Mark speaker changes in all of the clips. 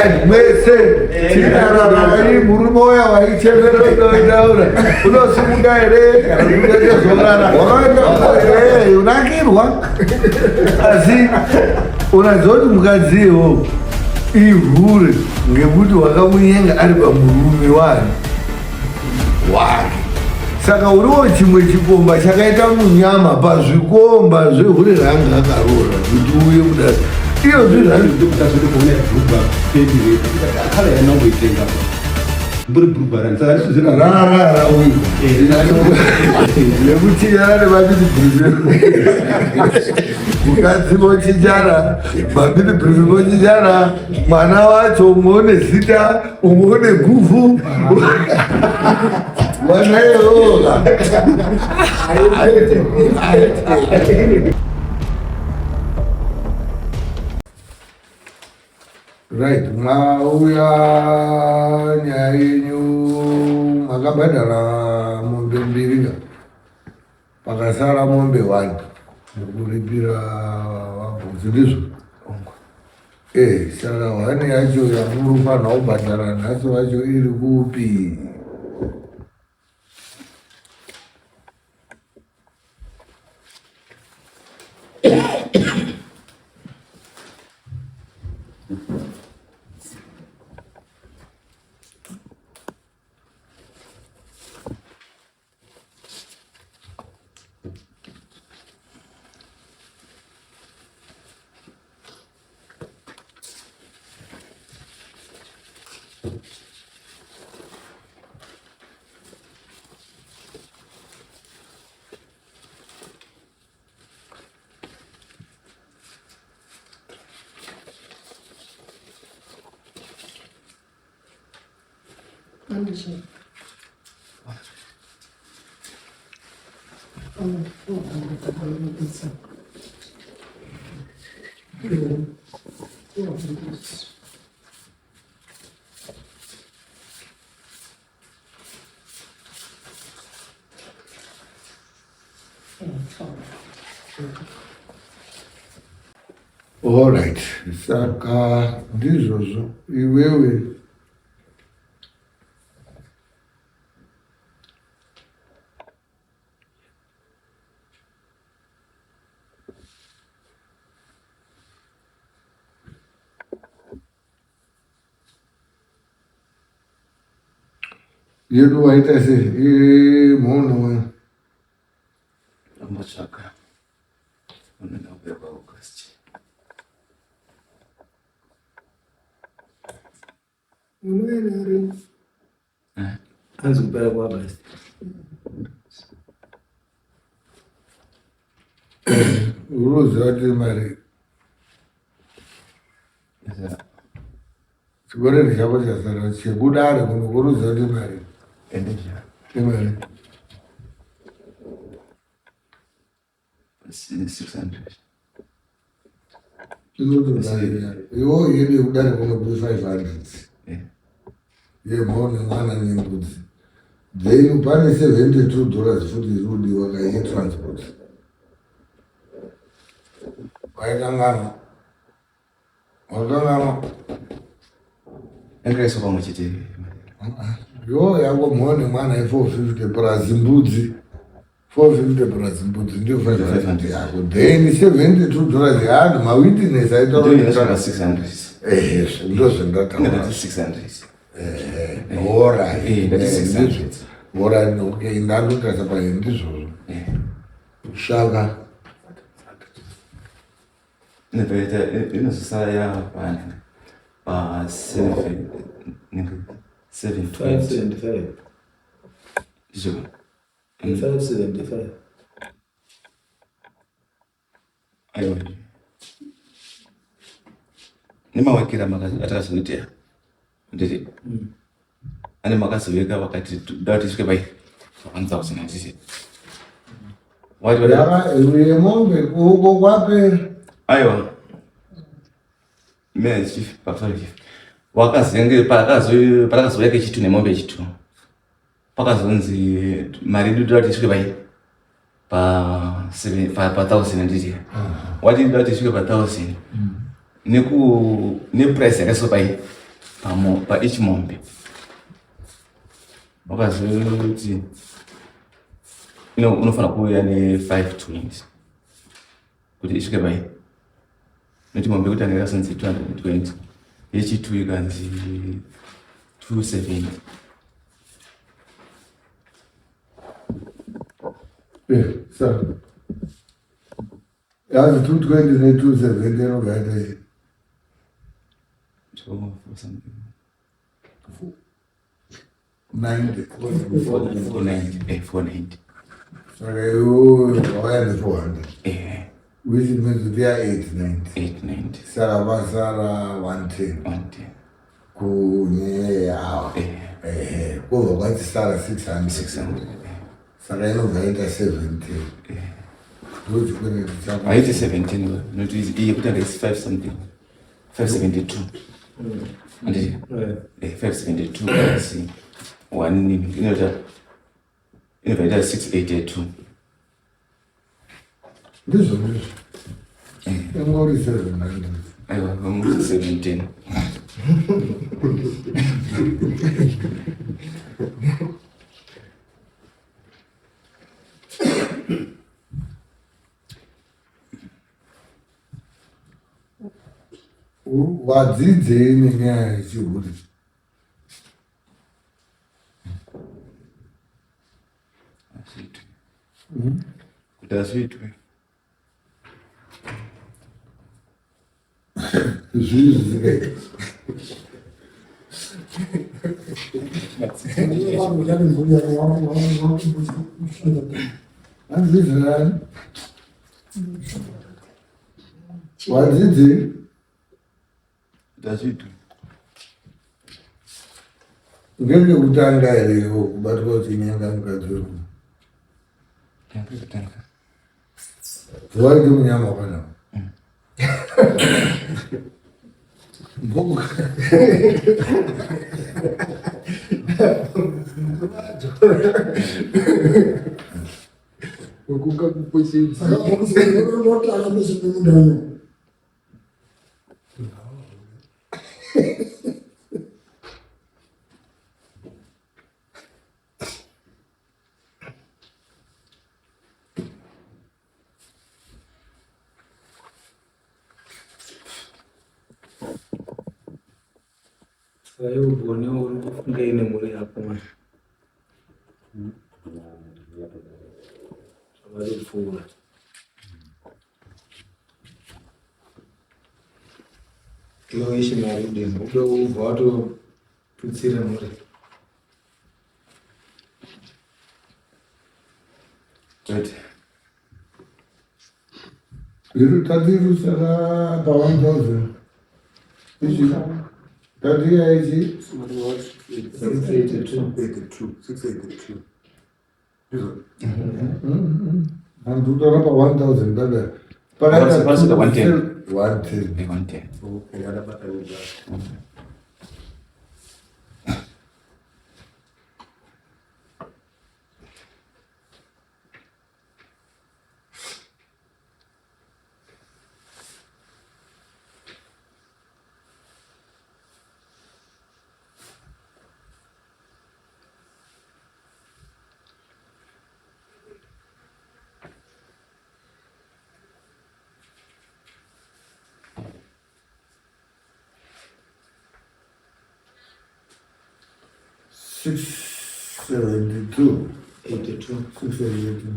Speaker 1: Right, mwese tinararari muri moya waichemerodoitaura unosimuka here kana kutoita zorara wakaita here unakirwa asi unazoti mukadziwo ihure ngekuti wakamunyenga ari pamurume wake saka uriwo chimwe chikomba chakaita munyama pazvikomba zvehure ranga akaroora kuti uye kudai iyo zvirarara uyu nekuchinyara nemabidi mukadzi vochinjara mabidi brifi vochinjara mwana wacho umwe zita umwe guvhu wanayeoga right, mwauya nyaya yenyu makabhadhara mombe mbiri pakasara mombe 1 kuripira vabvudzi ndizvo saka 1 yacho yamurufanha kubhadhara nhasi vacho iri kupi? All right, saka ndizvozvo iwewe yedu waita sei mhono
Speaker 2: amachaka unenabeba ukasichi
Speaker 3: unoenari anzikupera kwabasi
Speaker 1: uroziva kuti mari chikoreni chako chasara chekudare kunokuruziva kuti mari imari
Speaker 2: 600
Speaker 1: iwo yedi kudare kunokuti 500 yemhone mwana nembudzi then pane $72 futi irudiwa kaitransport waikangana wakangana
Speaker 2: engraiso pamwe chete
Speaker 1: yo yango mhone mwana i450 plus mbudzi 450 plus mbudzi ndio 500 yako then $72 yaanhu mawitness aitaura
Speaker 2: 600
Speaker 1: ndo zvendataura
Speaker 2: 600
Speaker 1: ora
Speaker 2: ora
Speaker 1: okay ndandotasa pane ndizvozvo shaka
Speaker 2: netoita inozosara yapane pa
Speaker 3: 575
Speaker 2: izvo
Speaker 3: 575
Speaker 2: aiwa nemawakira atakazonotea nditi ane makazoveka vakati dati tisvike pai 1000 andisi
Speaker 1: yemombe uko kwapera
Speaker 2: aiwa mene chief pastor chief wakazenge pakazouya kechitu nemombe chitu pakazonzi mari dudu dati tisvike pai pa 1000 anditi wati dati tisvike pa 1000 neprice yakaiswa pai pa each mombe wakaziva kuti unofana kuuya ne520 kuti isvike pai noti mombe kuti anga yakasanzi 220 yechitu ikanzi 270.
Speaker 1: Sir. Yazi 220 ne270 inogaita 90.
Speaker 2: 490.
Speaker 1: Saka iwo waya ne400. Which means they are 890. Saka pasara 110. Kunye yawo. Kuva kwathi sara 600. Saka inogaita 70.
Speaker 2: Haiti 17, not easy. But it's 5 something. 572. And 572 plus 1, that's 682.
Speaker 1: This one is. I'm already 790.
Speaker 2: I'm 17.
Speaker 1: Wadzidze nenyaya yechihuri.
Speaker 2: Kuti azviitwe
Speaker 1: zvizvi andizvirani wadzidze
Speaker 2: azviitwe
Speaker 1: ngezvekutanga here kubatwa kuti nyanga mukadzi wedu waite munyama wakanawo
Speaker 3: Saya ubone urufunga ine muri yako mwana. Sabari ufura. Kilo ishi mari demo. Udo uvato tutsire muri.
Speaker 2: right.
Speaker 1: Iru tadiru sara 1,000. Ishi tadi aiji
Speaker 3: 682.
Speaker 1: Andutora pa 1,000 bebe.
Speaker 2: What's the 110?
Speaker 1: 110.
Speaker 2: 110.
Speaker 3: Okay, ada pata uga.
Speaker 1: $672.
Speaker 3: 82.
Speaker 1: 672.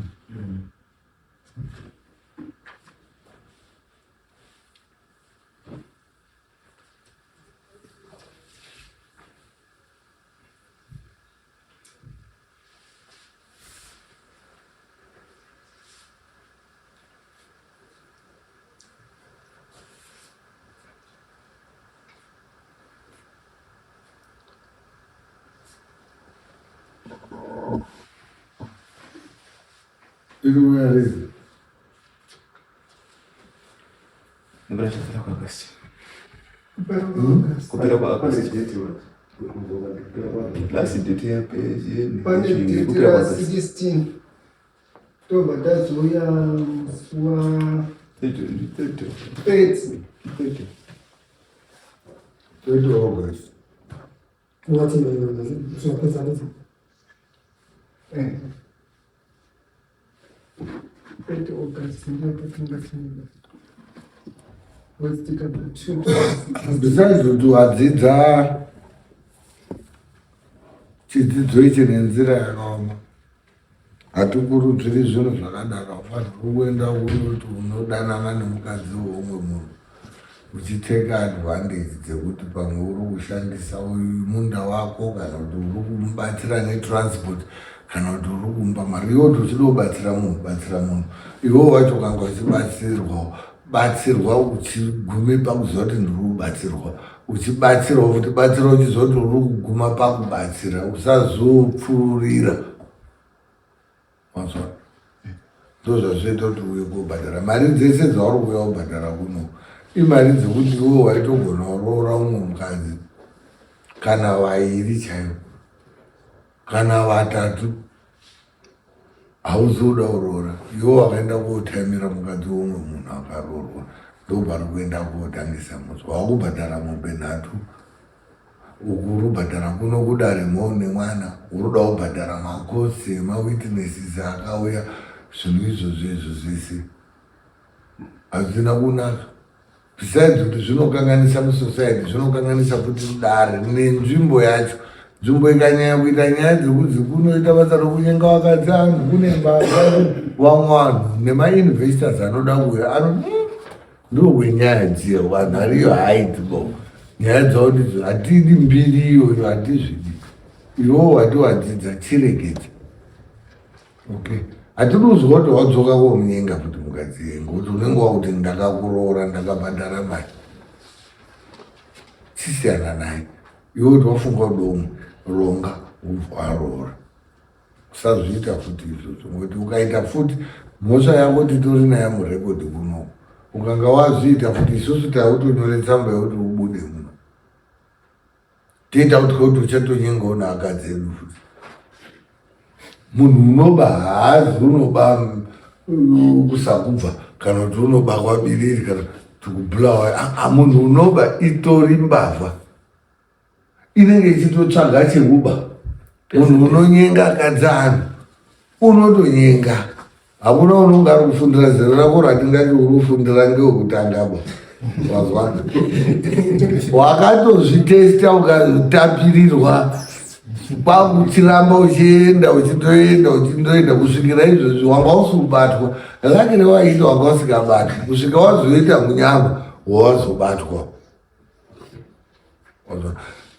Speaker 1: Where is it?
Speaker 2: Kupera kwa August. Last date ya page
Speaker 4: Pane date ya 16 October tazoya wa
Speaker 1: 30 August.
Speaker 4: ungati zvapedza nezi pete ogadzira patingatinga wasitika two
Speaker 1: besides kuti wadzidza chidzidzo ichi nenzira yakaoma, hatikurudziri zvinhu zvakadaro. Ufanirwa kuenda kunoti unodanana nemukadzi weumwe munhu uchiteka advantage dzekuti pamwe uri kushandisa munda wako, kana kuti uri kumubatsira netransport, kana kuti uri kumba mari yoto uchida kubatsira munhu, batsira munhu. Iwewe wacho kanga uchibatsirwa uchigume pakuziva kuti ndiri kubatsirwa, uchibatsirwa kuti batsira uchizoti uri kuguma pakubatsira, usazopfuurira. Mazwa ndozvazvoita kuti uye kubhadhara mari dzese dzauri kuuya kubhadhara kuno imari dzekuti iwe waitogona kuroora umwe mukadzi kana vairi chaivo kana vatatu, hauzoda kuroora. Iwe wakaenda kotamira mukadzi womwe munhu akaroorwa, ndobvari kuenda kotangisa musi wakubhadhara mombe nhatu. Uku uri kubhadhara kuno kudare mhou nemwana, uruda kubhadhara makosi emawitnesses akauya. Zvinhu izvozvo zvese hazvina kunaka. Besides kuti zvinokanganisa musociety, zvinokanganisa kuti dare nenzvimbo yacho. Nzvimbo ikanyanya kuita nyaya dzekuti kunoita basa rokunyenga wakadzi anhu, kune mbavha vamwe vanhu nemainvestors anoda kuuya ndokwenyaya dziya vanhu ariyo haitibo nyaya dzakuti hatidi mbiri iyoyo, hatizvidi. Iwewo wati wadzidza chiregedza. Okay, hatiruzwa kuti wadzoka komunyenga kuti mukadzi yenga kuti unenge wakuti ndakakuroora ndakabhadhara mari. Chisiyana naye. Iwe kuti wafunga kudomwe ronga waroora. Usazviita futi izvozvo ngokuti ukaita futi mhosva yako titori naye murekodhi kuno. Ukanga wazviita futi isusu tautonyore tsamba yekuti ubude muno. Tiita kuti uchatonyengawo neakadzi edu futi. Munhu unoba haazi unoba kusakubva kana kuti unoba kwabiriri kana kuti kubulawa. Munhu unoba itori mbavha inenge ichitotsvaga chekuba. Munhu unonyenga akadzi anhu unotonyenga. Hakuna unonga ari kufundira zero rako ratingati uri kufundira ngewekutangaba. Wazwana? Wakatozvitesta ukatapirirwa kwakuchiramba uchienda uchindoenda kusvikira izvozvo wanga usiubatwa. Lakini waita wanga usikabatwa kusvika wazoita munyama wawazobatwa.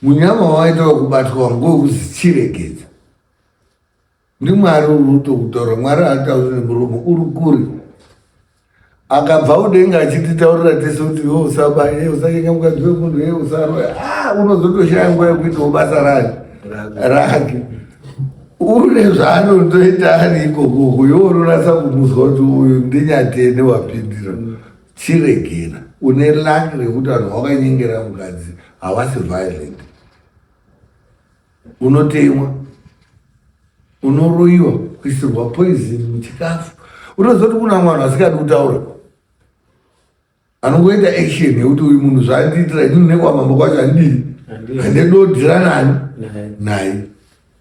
Speaker 1: Munyama waita wekubatwa ngowekuzi chiregedza. NdiMwari uri kutokutaura. Mwari haatauri nemuromo, uri kuri. Akabva udenga achititaurira tese kuti iwe usaba, usanyenga mukadzi wemunhu, usaroya. Unozotoshaya nguva yekuitawo basa rake. Une zvaanondoita ari ikoko, iwe unonasa kumuzwa kuti uyu ndinyatene wapindira. Chiregera. Une laki rekuti vanhu wakanyengera mukadzi havasi violent. Unotemwa, unoroyiwa, kuisirwa poison muchikafu. Unozoti kuna mwana asikadi kutaura, anongoita action yekuti uyu munhu zvaandiitira inini nekwamambo kwacho handii, handinodhira nani naye.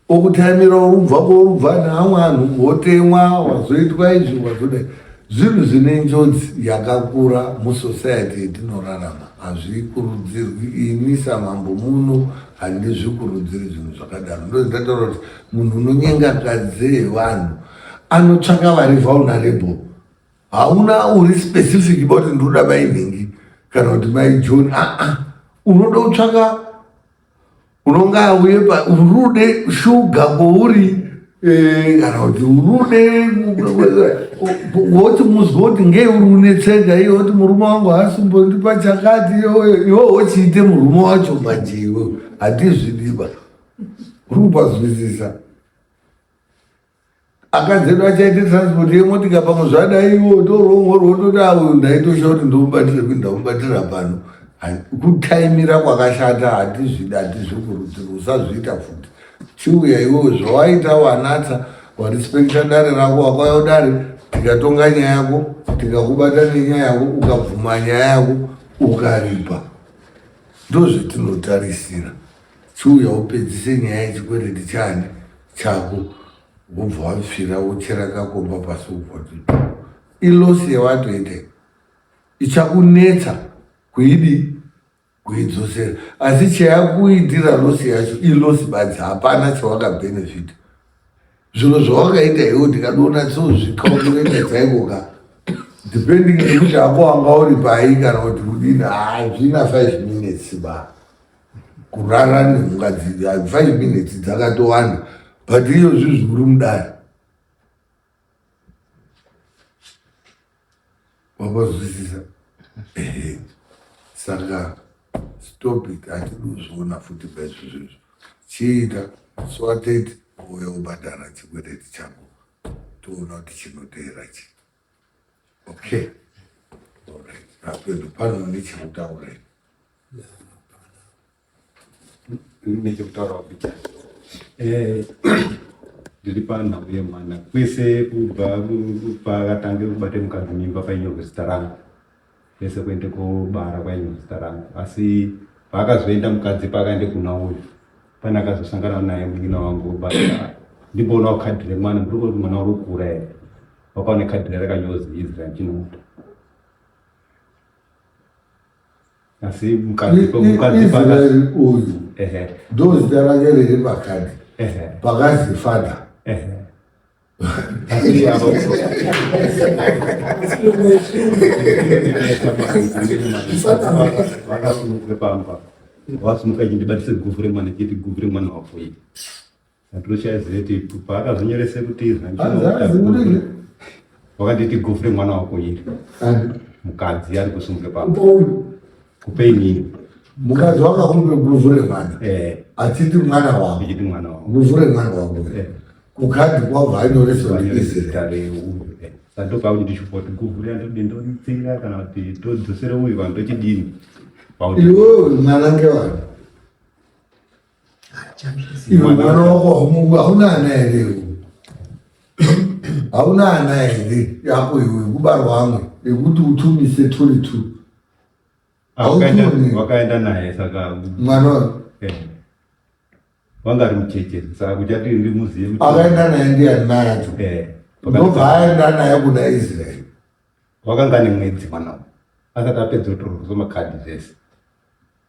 Speaker 1: Okutamira urubva korubva neamwe anhu wotemwa, wazoitwa izvi wazodai. Zvinhu zvine njodzi yakakura musociety yetinorarama. Hazvikurudzirwi. Ini samambo muno handizvikurudziri zvinhu zvakadaro. Ndozvindataura kuti munhu unonyenga kadzi yevanhu anotsvaka vari vulnerable. Hauna uri specific about ndoda mainhingi kana kuti mai John. Unoda kutsvaka unonga auye urude shuga kouri kana kuti urude woti muzwa kuti ngei uri unetsega iyo kuti murume wangu haasimbondipa chakati iwe wochiite murume wacho manje iwe hatizvidiba. Uri kupazwisisa. Akadzi edu achaite transport yemotika pamwe zvadai iwo torongorwa toti ndaitosha kuti ndomubatire ndamubatira pano. Kutaimira kwakashata hatizvikurudzirwa. Usazviita futi. Chiuya iwewe zvawaita wanatsa warespekta dare rako, wakauya kudare tikatonga nyaya yako, tikakubata nenyaya yako, ukabvuma nyaya yako ukaripa. Ndozvetinotarisira. chiuya upedzise nyaya yechikwereti chani chako wobva wapfira wochera kakomba pasi ubva ilosi yawatoita ichakunetsa kuidzosera asi chayakuitira losi yacho ilosi badzi hapana chawakabhenefita zviro zvawakaita iwo ndikadona sozvikaonoita dzaikoka depending nekuti ako wanga uri pai kana kuti kudini hazvina 5 minutes ba kurara nemukadzi 5 minutes dzakatowanda but iyo zvizviri mudare wapazwisisa saka stop it hatidozviona futi paizvizvizvo chiita swateti uye ubhadhara chikwereti chako toona kuti chinoteera chi okay alright apendo pano nechekutaura
Speaker 5: nechekutaura wapicha ndiri panhau yemwana kwese kubva pakatange kubate mukadzi mimba painyorwe zita rangu kwese kuende kubara kwainyorwe zita rangu asi paakazoenda mukadzi pakaende kuna uyu pane akazosangana naye munyina wangu basa ndimboona kadhi remwana ndiri kuti mwana uri kukura here wakaone kadhi rakanyozi Israel chinomuta asi mukadzi
Speaker 1: Israel uyu ndo zita rake riri pakadhi pakazi fadha
Speaker 5: wasumuka chindibatise guvu remwana chiti guvu remwana wako iyi atiroshazive kuti paakazonyorese kuti wakanditi guvu remwana wako iri mukadzi ari kusumuke pamba kupeini
Speaker 1: mukadzi wakakumbe guvu remwana achiti mwana wako
Speaker 5: ichiti mwana wako
Speaker 1: guvu remwana wako kukadhi kwabva anyoreswa
Speaker 5: sandopa kuti ndichipa kuti guvu riandodindonitsira kana kuti todzosere uyu vandochidini
Speaker 1: iwe mwana ngewani iwe mwana wako hauna ana here hauna ana here yako iwe kubarwa amwe ekuti utumise turi tu
Speaker 5: wakaenda naye saka
Speaker 1: mwana
Speaker 5: wanga ari mucheche saka kuti ati ndimuzive kuti
Speaker 1: akaenda naye ndiani mai acho ndobva aenda naye kuna Israeri
Speaker 5: wakanga nemwedzi mwanawo asati apedza kutorwa makadhi zvese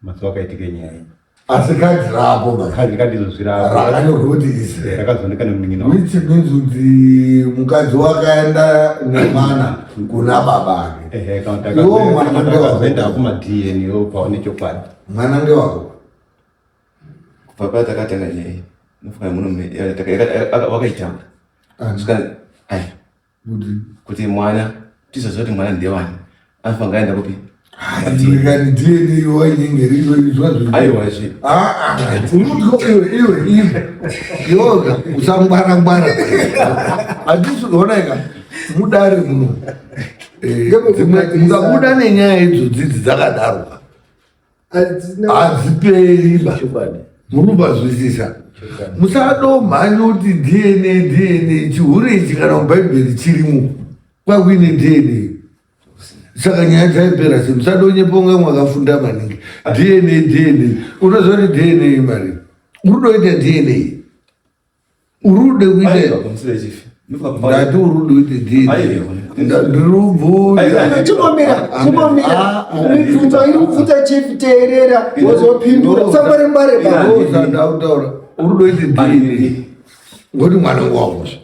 Speaker 5: mazuva akaitike nyaya iyi
Speaker 1: asi kadhi rapo
Speaker 5: kadhi izozvirapo
Speaker 1: rakanyorwa kuti Israeri
Speaker 5: rakazoneka nemunin'ina
Speaker 1: which means kuti mukadzi wakaenda nemwana kuna babake iwo mwana
Speaker 5: akazoenda kuma-DNA paone chokwadi
Speaker 1: mwana ngewako
Speaker 2: papa takatanga nyaya nofuna muno wakaitanga kuti mwana tizoziva kuti mwana ndewani anofa ngaenda kupi
Speaker 1: ndikani DNA wainyengereiwezvazvo iwe usangwara hatisizooneka mudare muno mukabuda nenyaya idzodzidzi dzakadaroka hadziperiba murubazwisisa musadomhanya kuti DNA chihure ichi kana mubhaibheri chirimo kwakuine DNA saka nyaya dzaipera se musadonyeponga mwakafunda maningi DNA unoziva kuti DNA mari urudoita DNA urude kuita ndati urude kuita DNA ndirubvunza
Speaker 4: chibomera irikubvunza chief teerera wozopindura usambarembare
Speaker 1: ndautaura urudoita DNA ngoti mwana ngwawozvo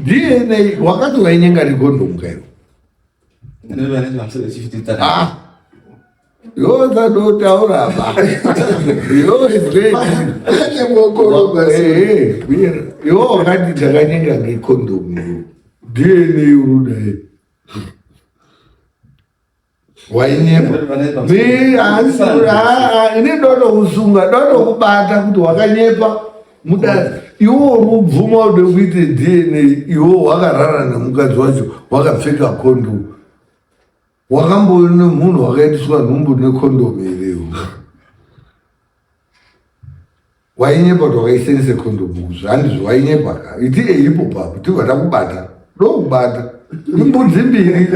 Speaker 1: DNA wakati wainyenga rikondomu kairo yozadotaura ba yo wakati ndakanyenga ngekondomu DNA urudai wainyepa ini dodo kusunga dodo kubata kuti wakanyepa mudari iwo rubvuma ude kuite DNA iwo wakarara nemukadzi wacho wakapfeka kondomu wakamboone munhu wakaitiswa nhumbu nekondomu irewo wainyepa kuti wakaisenzese kondomu kuzvo handizvo wainyepa ka iti eipo papo tivata kubata ndokubata imbudzi mbiri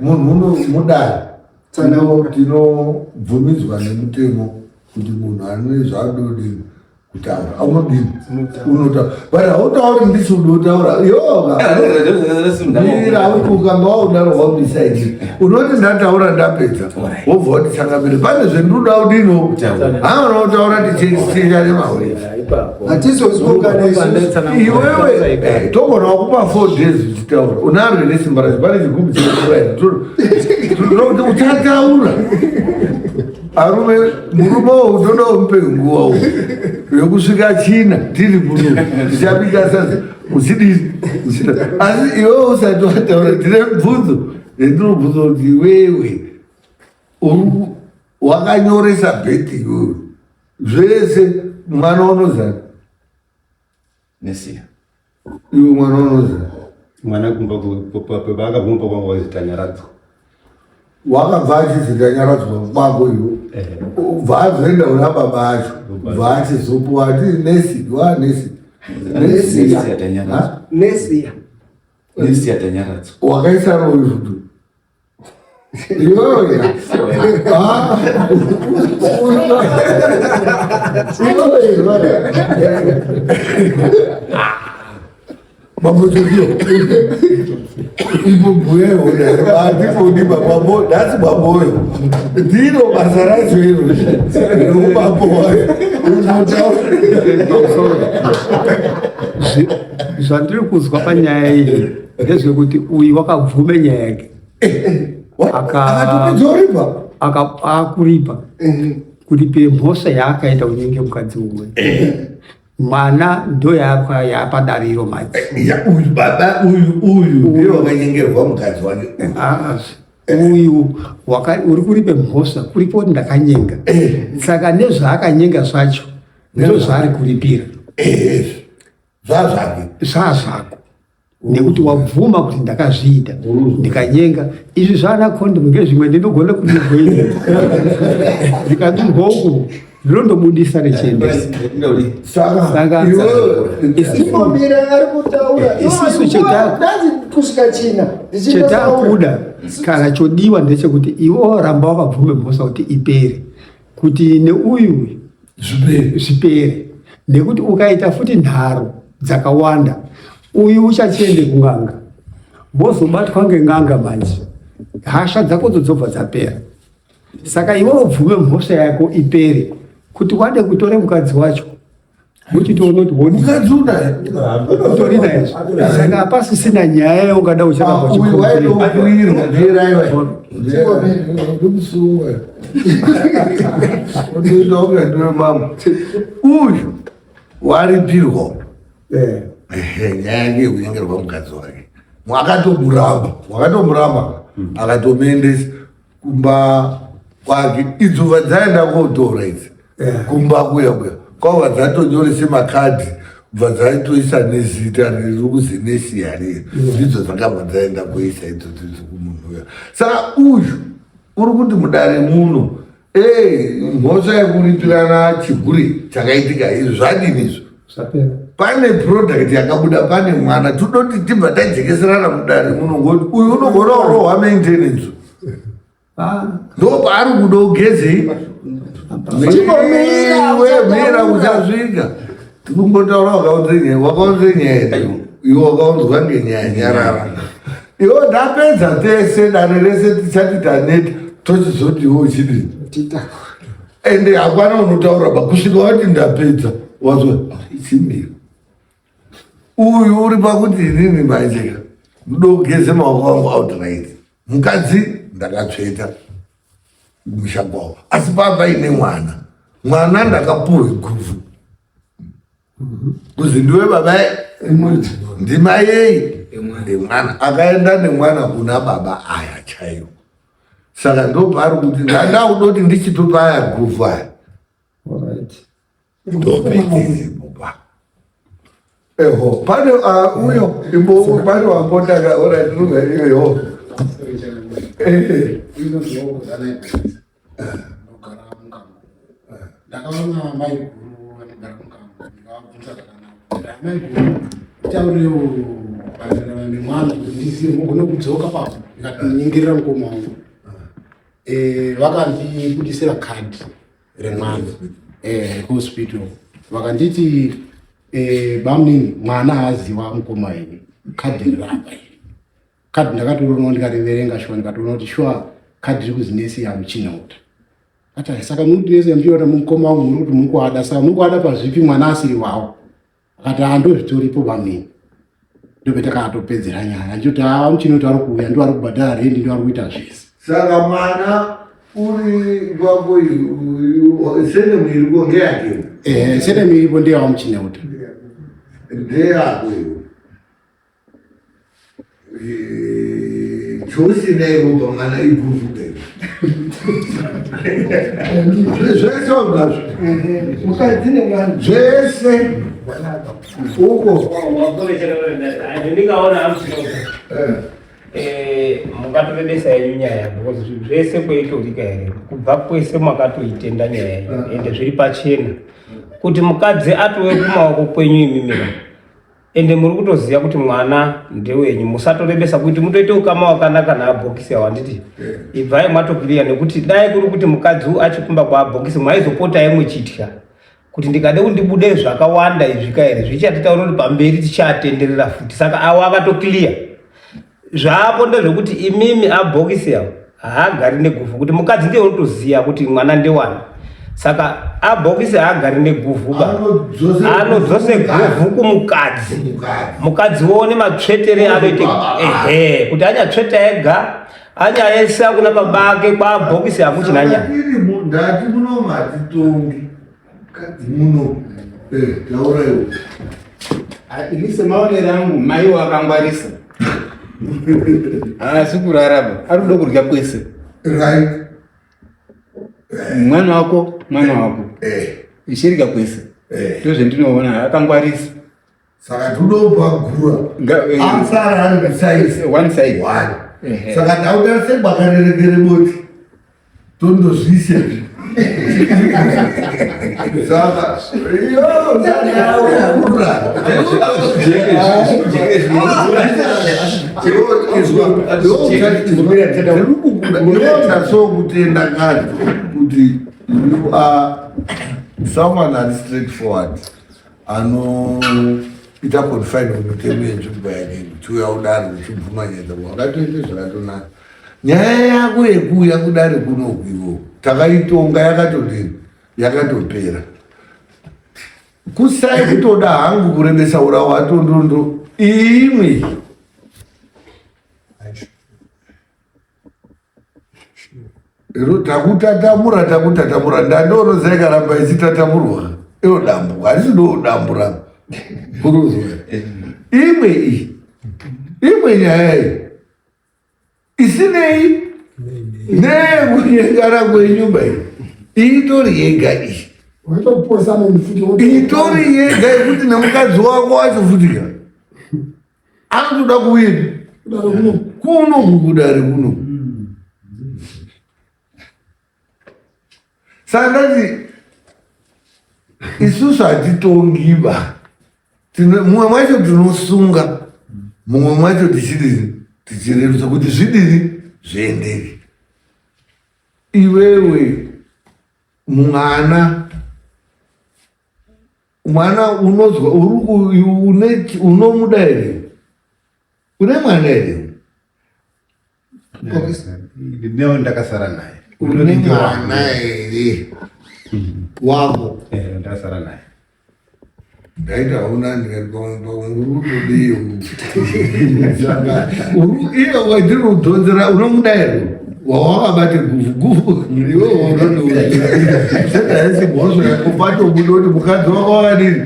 Speaker 1: munhu mudari tinobvumidzwa nemutemo kuti munhu ane zvaadodini kutaura aunodini unotaura but hautauri ndisi unotaura ukanga waudaro waudisaidi unoti ndataura ndapedza wobva wati tsangamire pane zvendiruda kudino unotaura tichenya nemahwezi iwewe togona wakupa 4 days uchitaura unaro nesimba racho pane chigumbu chekuti uchataura arume murume unoda umupe nguva uyu yokusvika China tiri muno tichabika sasa uchidii asi iwewe usati wataura ndine bvunzo yandinobvunza kuti iwewe wakanyoresa bheti iwewe zvese mwana unozana
Speaker 2: Nesia
Speaker 1: iwe mwana unozana
Speaker 5: mwana vakabvumba kwanga wazitanyaradzwa
Speaker 1: wakabva achizitanyaradzwa kwako iwo bva azoenda kuna baba acho bva achizopuwa ati nesi wanesi
Speaker 2: Nesi atanyaradzwa
Speaker 1: wakaisaro uyu futu iyoya mamotokio ibobhuyewo atifoni bababo dati baboyo ndiro basa racho iro neubabo wayo
Speaker 4: zvandiri kuzwa panyaya iyi ndezvekuti uyu wakabvume nyaya yake akuripa kuripire mhosva yaakaita unyenge mukadzi umwe mwana ndo yapadariro madzi
Speaker 1: uyu baba uyu ndiye wakanyengerwa mukadzi wake
Speaker 4: uyu uri kuripe mhosva kuripo kuti ndakanyenga saka nezvaakanyenga zvacho ndizvo zvaari kuripira zvazvako nekuti wabvuma kuti ndakazviita ndikanyenga izvi zvaana kondomu ngezvimwe ndinogona kunigweina ndikadurwa uku ndinondobudisa nechiendesa saka isisu chetakuda kana chodiwa ndechekuti iwo ramba wakabvume mhosva kuti ipere kuti neuyu zvipere nekuti ukaita futi nharo dzakawanda uyu uchachiende kung'anga wozobatwa ngeng'anga manje hasha dzako dzobva dzapera saka iwe ubvume mhosva yako ipere kuti wade kutore mukadzi wacho uchitoona kuti
Speaker 1: mukadzi
Speaker 4: utori naye saka hapasisina nyaya yaungada uchakabva
Speaker 1: uyu waripirwa nyaya yake yekuyengerwa mukadzi wake wakatomuramba akatomuendesa kumba kwake idzuva dzaenda kotora idzi kumba kuya kwava dzatonyorese makadhi bva dzaitoisa nezita riri kuzi nesiyari ndidzo dzakabva dzaenda kuisa idzodzo kumunhu uya saka uyu uri kuti mudare muno mhosva yekuripirana chiguri chakaitika izvi zvadinizvo pane product yakabuda pane mwana tudoti tibva tajekeserana mudare muno ngoti uyu unogona kurohwa maintenance ndo paari kuda ugezei mira uchasvika tikumbotaura wakaunze nyaya iwe wakaunzwa ngenyaya nyarara iwo ndapedza tese dare rese tichati taneta tochizoti iwe uchidini ende hapana unotaura pakusvika wati ndapedza wazwa ichimira uyu uri pakuti inini maijeka ndogeze maoko angu outright mukadzi ndakatsveta mushango wavo asi papa ine mwana ndakapuhwe guvu kuzi ndiwe baba ndimai yei emwana akaenda nemwana kuna baba aya chaiwo Saka ndopari kuti ndada kudoti ndichitopaya gurupu aya ndopitizimuba eho pane uyo imbo pane wangotaka ora ndinogaiyo
Speaker 6: ndakaona mai guru vanogara mukambo ndikavabvunza zvakanaka mai guru tauriwo pazvinana nemwana kuti ndizive mugone kudzoka papo ndikatinyingirira mukoma wangu vakandibudisira khadhi remwana kuhospital vakanditi bamnini mwana haaziva mukoma ini khadhi rirapa ini khadhi ndakatoronawo ndikariverenga shuwa ndikatoona kuti shuwa khadhi riri kuzinesi yamuchinauta ati saka munoti yambiota mukoma wangu muri kuti mukuada saka mukuada pazvipi mwana asiri wawo akati andozvitoripo bamnini ndopetakatopedzera nyaya nchoti muchinauta ari kuuya ndo ari kubhadhara rendi ndo ari kuita zvese.
Speaker 1: Saka mwana uri wako sene mwiriko ngeyake
Speaker 6: sene mwiriko ndeyawo muchinauta
Speaker 1: ndeyako chosinaiwo pamwana iguvuke zvese wangazvo mukadzine mwana zvese uko
Speaker 7: ndingaona mungatorebesa yenyu nyaya because zvinhu zvese kweitorika here kubva kwese makatoitenda nyaya yenyu ende zviri pachena kuti mukadzi atove kumaoko kwenyu imimira ende muri kutoziva kuti mwana ndewenyu musatorebesa kuti mutoite ukama wakanaka naabhokisi awanditi ibvai mwatokiriya nekuti dai kuri kuti mukadzi achikumba kwaabhokisi mwaizopotai muchitya kuti ndikade kundibude zvakawanda izvika here zvichatitaura kuti pamberi tichatenderera futi saka awo akatokiriya zvaapo ndezvekuti imimi abhokisi awo haagari neguvhu kuti mukadzi ndiye unotoziya kuti mwana ndewani saka abhokisi haagari neguvhu ba anodzose guvhu kumukadzi mukadzi wone matsvetere anoite kuti anyatsveta ega anyaesa kuna babake kwaabhokisi hakuchina nyaya
Speaker 1: ndati muno matitongi kadzi muno tauraiwo
Speaker 3: ini semaonero angu maiwo akangwarisa haasi kuraraba ari kuda kurya kwese
Speaker 1: right
Speaker 3: mwana wako ishirika kwese ndozvendinoona akangwarisa
Speaker 1: saka tudobvagura asara ari kusaisa
Speaker 3: one side
Speaker 1: saka ndaudara sebwakarerekere boti tondozvise saka so kutenda kati kuti you are someone that is straightforward anoita confine mitemo yenzvimbo yake kuti uya udare uchibvumanyedza wakatoite zvakatonaka nyaya yako yekuuya kudare kunogwiwo takaitonga yakatodini yakatopera kusai kutoda hangu kurebesa ura watondondo imwe ero takutatamura ndandorozekaramba ichitatamurwa iro dambu harisido dambu ramba kuruzwa imwe nyaya iyi isinei nekunyengana kwenyumba iyi itori yega iyi itori yega yekuti nemukadzi wako wachifutika anotoda kuwini kuno kudare kuno saka ndati isusu hatitongiba mumwe macho tinosunga mumwe macho tichirerutsa kuti zvidiri zviendeke iwewe mwana unozwa unomuda here une mwana here
Speaker 5: ndineo ndakasara naye
Speaker 1: une mwana here wako
Speaker 5: ndakasara naye
Speaker 1: ndaita una ndikaipaurutodiyo iyo watirudhonzera unomuda here wawakabate guvuguvu iwewaurondousedaesimhosvo yakupatobuda kuti mukadzi wako wakadini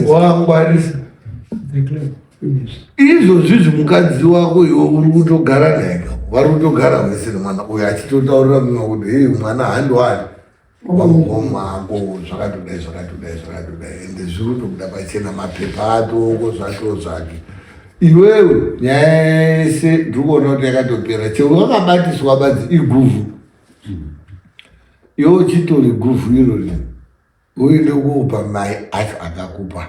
Speaker 1: wangwarisa izvozvizvi mukadzi wako iwe uri kutogara naye vari kutogara vese nemwana uyo achitotaurira mumwe kuti hei mwana handwari wamugomwango zvakatodai ende zviri kutobuda pachena mapepa atoko zvato zvake. Iwewe nyaya yese ndikuona kuti yakatopera chero wakabatiswa badzi iguvhu iwe uchitori guvhu irori uende kuupa mai acho akakupa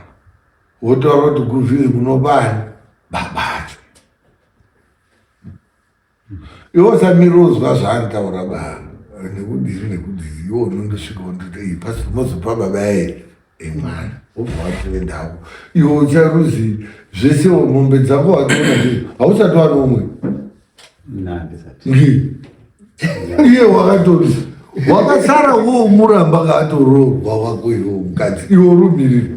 Speaker 1: wotaura kuti guvhu iri kunopani baba acho iwe usamirozwa zvaanotaura baba nekudiri iwe unondosvika undoti pasimozopa baba emwana obva watoendawo iwe ucharuzi zvese mombe dzako watoona hausati wanomwe iye wakatori wakasara wo muramba katororwa wako iwo mukadzi iwo rumiriri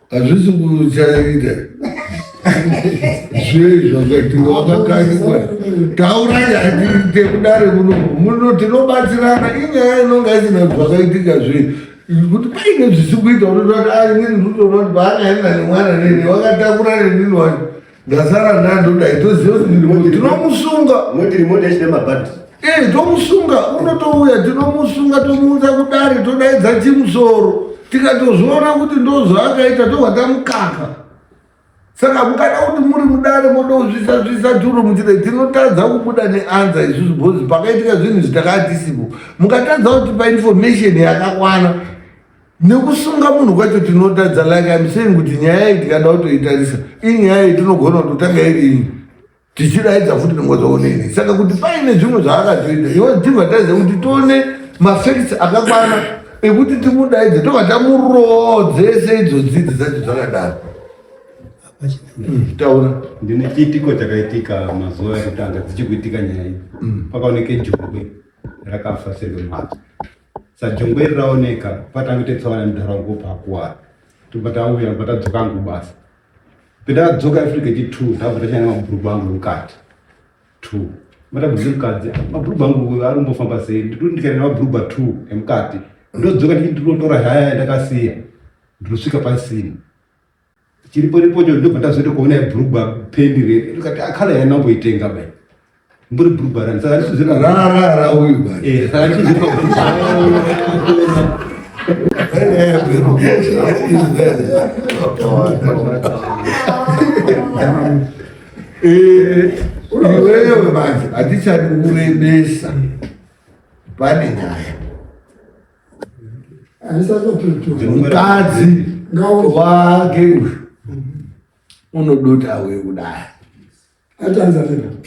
Speaker 1: hazvisi kuchaita zvezvakati wakakanikwa tauranyatite kudare muno tinobatsirana inyaya inonga isina zvakaitika zve kuti paine zvisi kuita unototi inini ndotonoti paanaenda nemwana nene wakatakura nenini wacho ndasara ndandodai toziva kuti tinomusunga tomusunga unotouya tinomusunga tomuudza kudare todaidza chimusoro tikatozviona kuti ndozvaakaita tobva tamukaka. Saka mukada kuti muri mudare modozvisa turo muchire tinotadza kubuda neanza isusu bhozi pakaitika zvinhu zvitakatisipo mukatadza kuti painformation yakakwana nekusunga munhu kwacho tinotadza like I'm saying kuti nyaya iyi tikada kutoitarisa inyaya iyi tinogona kutotanga iri tichidaidza futi nemwozooneni. Saka kuti paine zvimwe zvaakatoita iwe tivataidza kuti tione mafacts akakwana ekuti timudaidze tobva tamurodzese idzodzidzi dzacho dzakadaro. Taura
Speaker 5: ndine chiitiko chakaitika mazuva ekutanga dzichikuitika nyaya iyi pakaoneke jongwe rakafa seremhatso sajongwe riraoneka patangoite tsaona mudharaunga pakuwara tobva tauya bva tadzoka angu basa petakadzoka afrika chi2 tabva tachanya mabhurugwa angu mukati 2 matabvudze mukadzi mabhurugwa angu arumbofamba sei ndikaenda mabhurugwa 2 emukati ndodzoka ndichitotora haya ndakasiya ndosvika pasini chiripo ripocho ndobva tazoita kuona bhurugwa peni rere tikati akhala yanamboitenga bai mburi bhurugwa rani saka ndisizira
Speaker 1: rara uyu bani
Speaker 5: saka ndisizira
Speaker 1: iwewe manje hatichadi kurebesa pane nyaya mukadzi wake uyu unodoti auye kudaya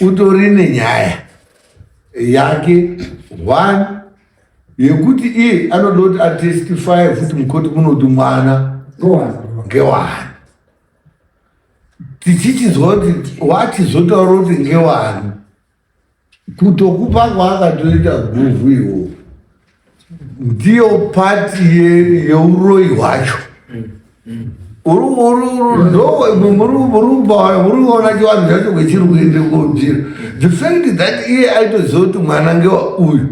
Speaker 1: utori nenyaya yake 1 yekuti iye anodoti atestify futi mukoti munoti mwana ngewani tichichizwa kuti watizotaura kuti ngewani kutokupa kwaakatoita guvhu iwo ndiyo pati yeuroi hwacho muriona chivanhu chacho kwechiri kuende kobvira the fact that iye aitoziva kuti mwana ngewa uyu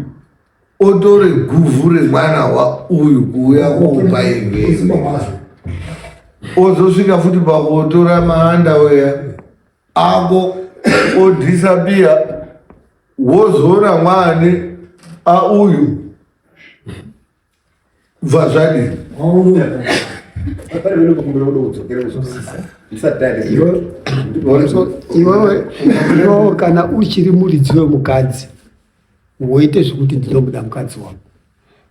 Speaker 1: otore guvhu remwana wauyu kuuya kuupa iwe ozosvika futi pakuotora maandaweya ako odhisapia wozoona mwani auyu bva zvadii
Speaker 4: iwewe kana uchiri muridzi wemukadzi woite zvekuti ndinomuda mukadzi wako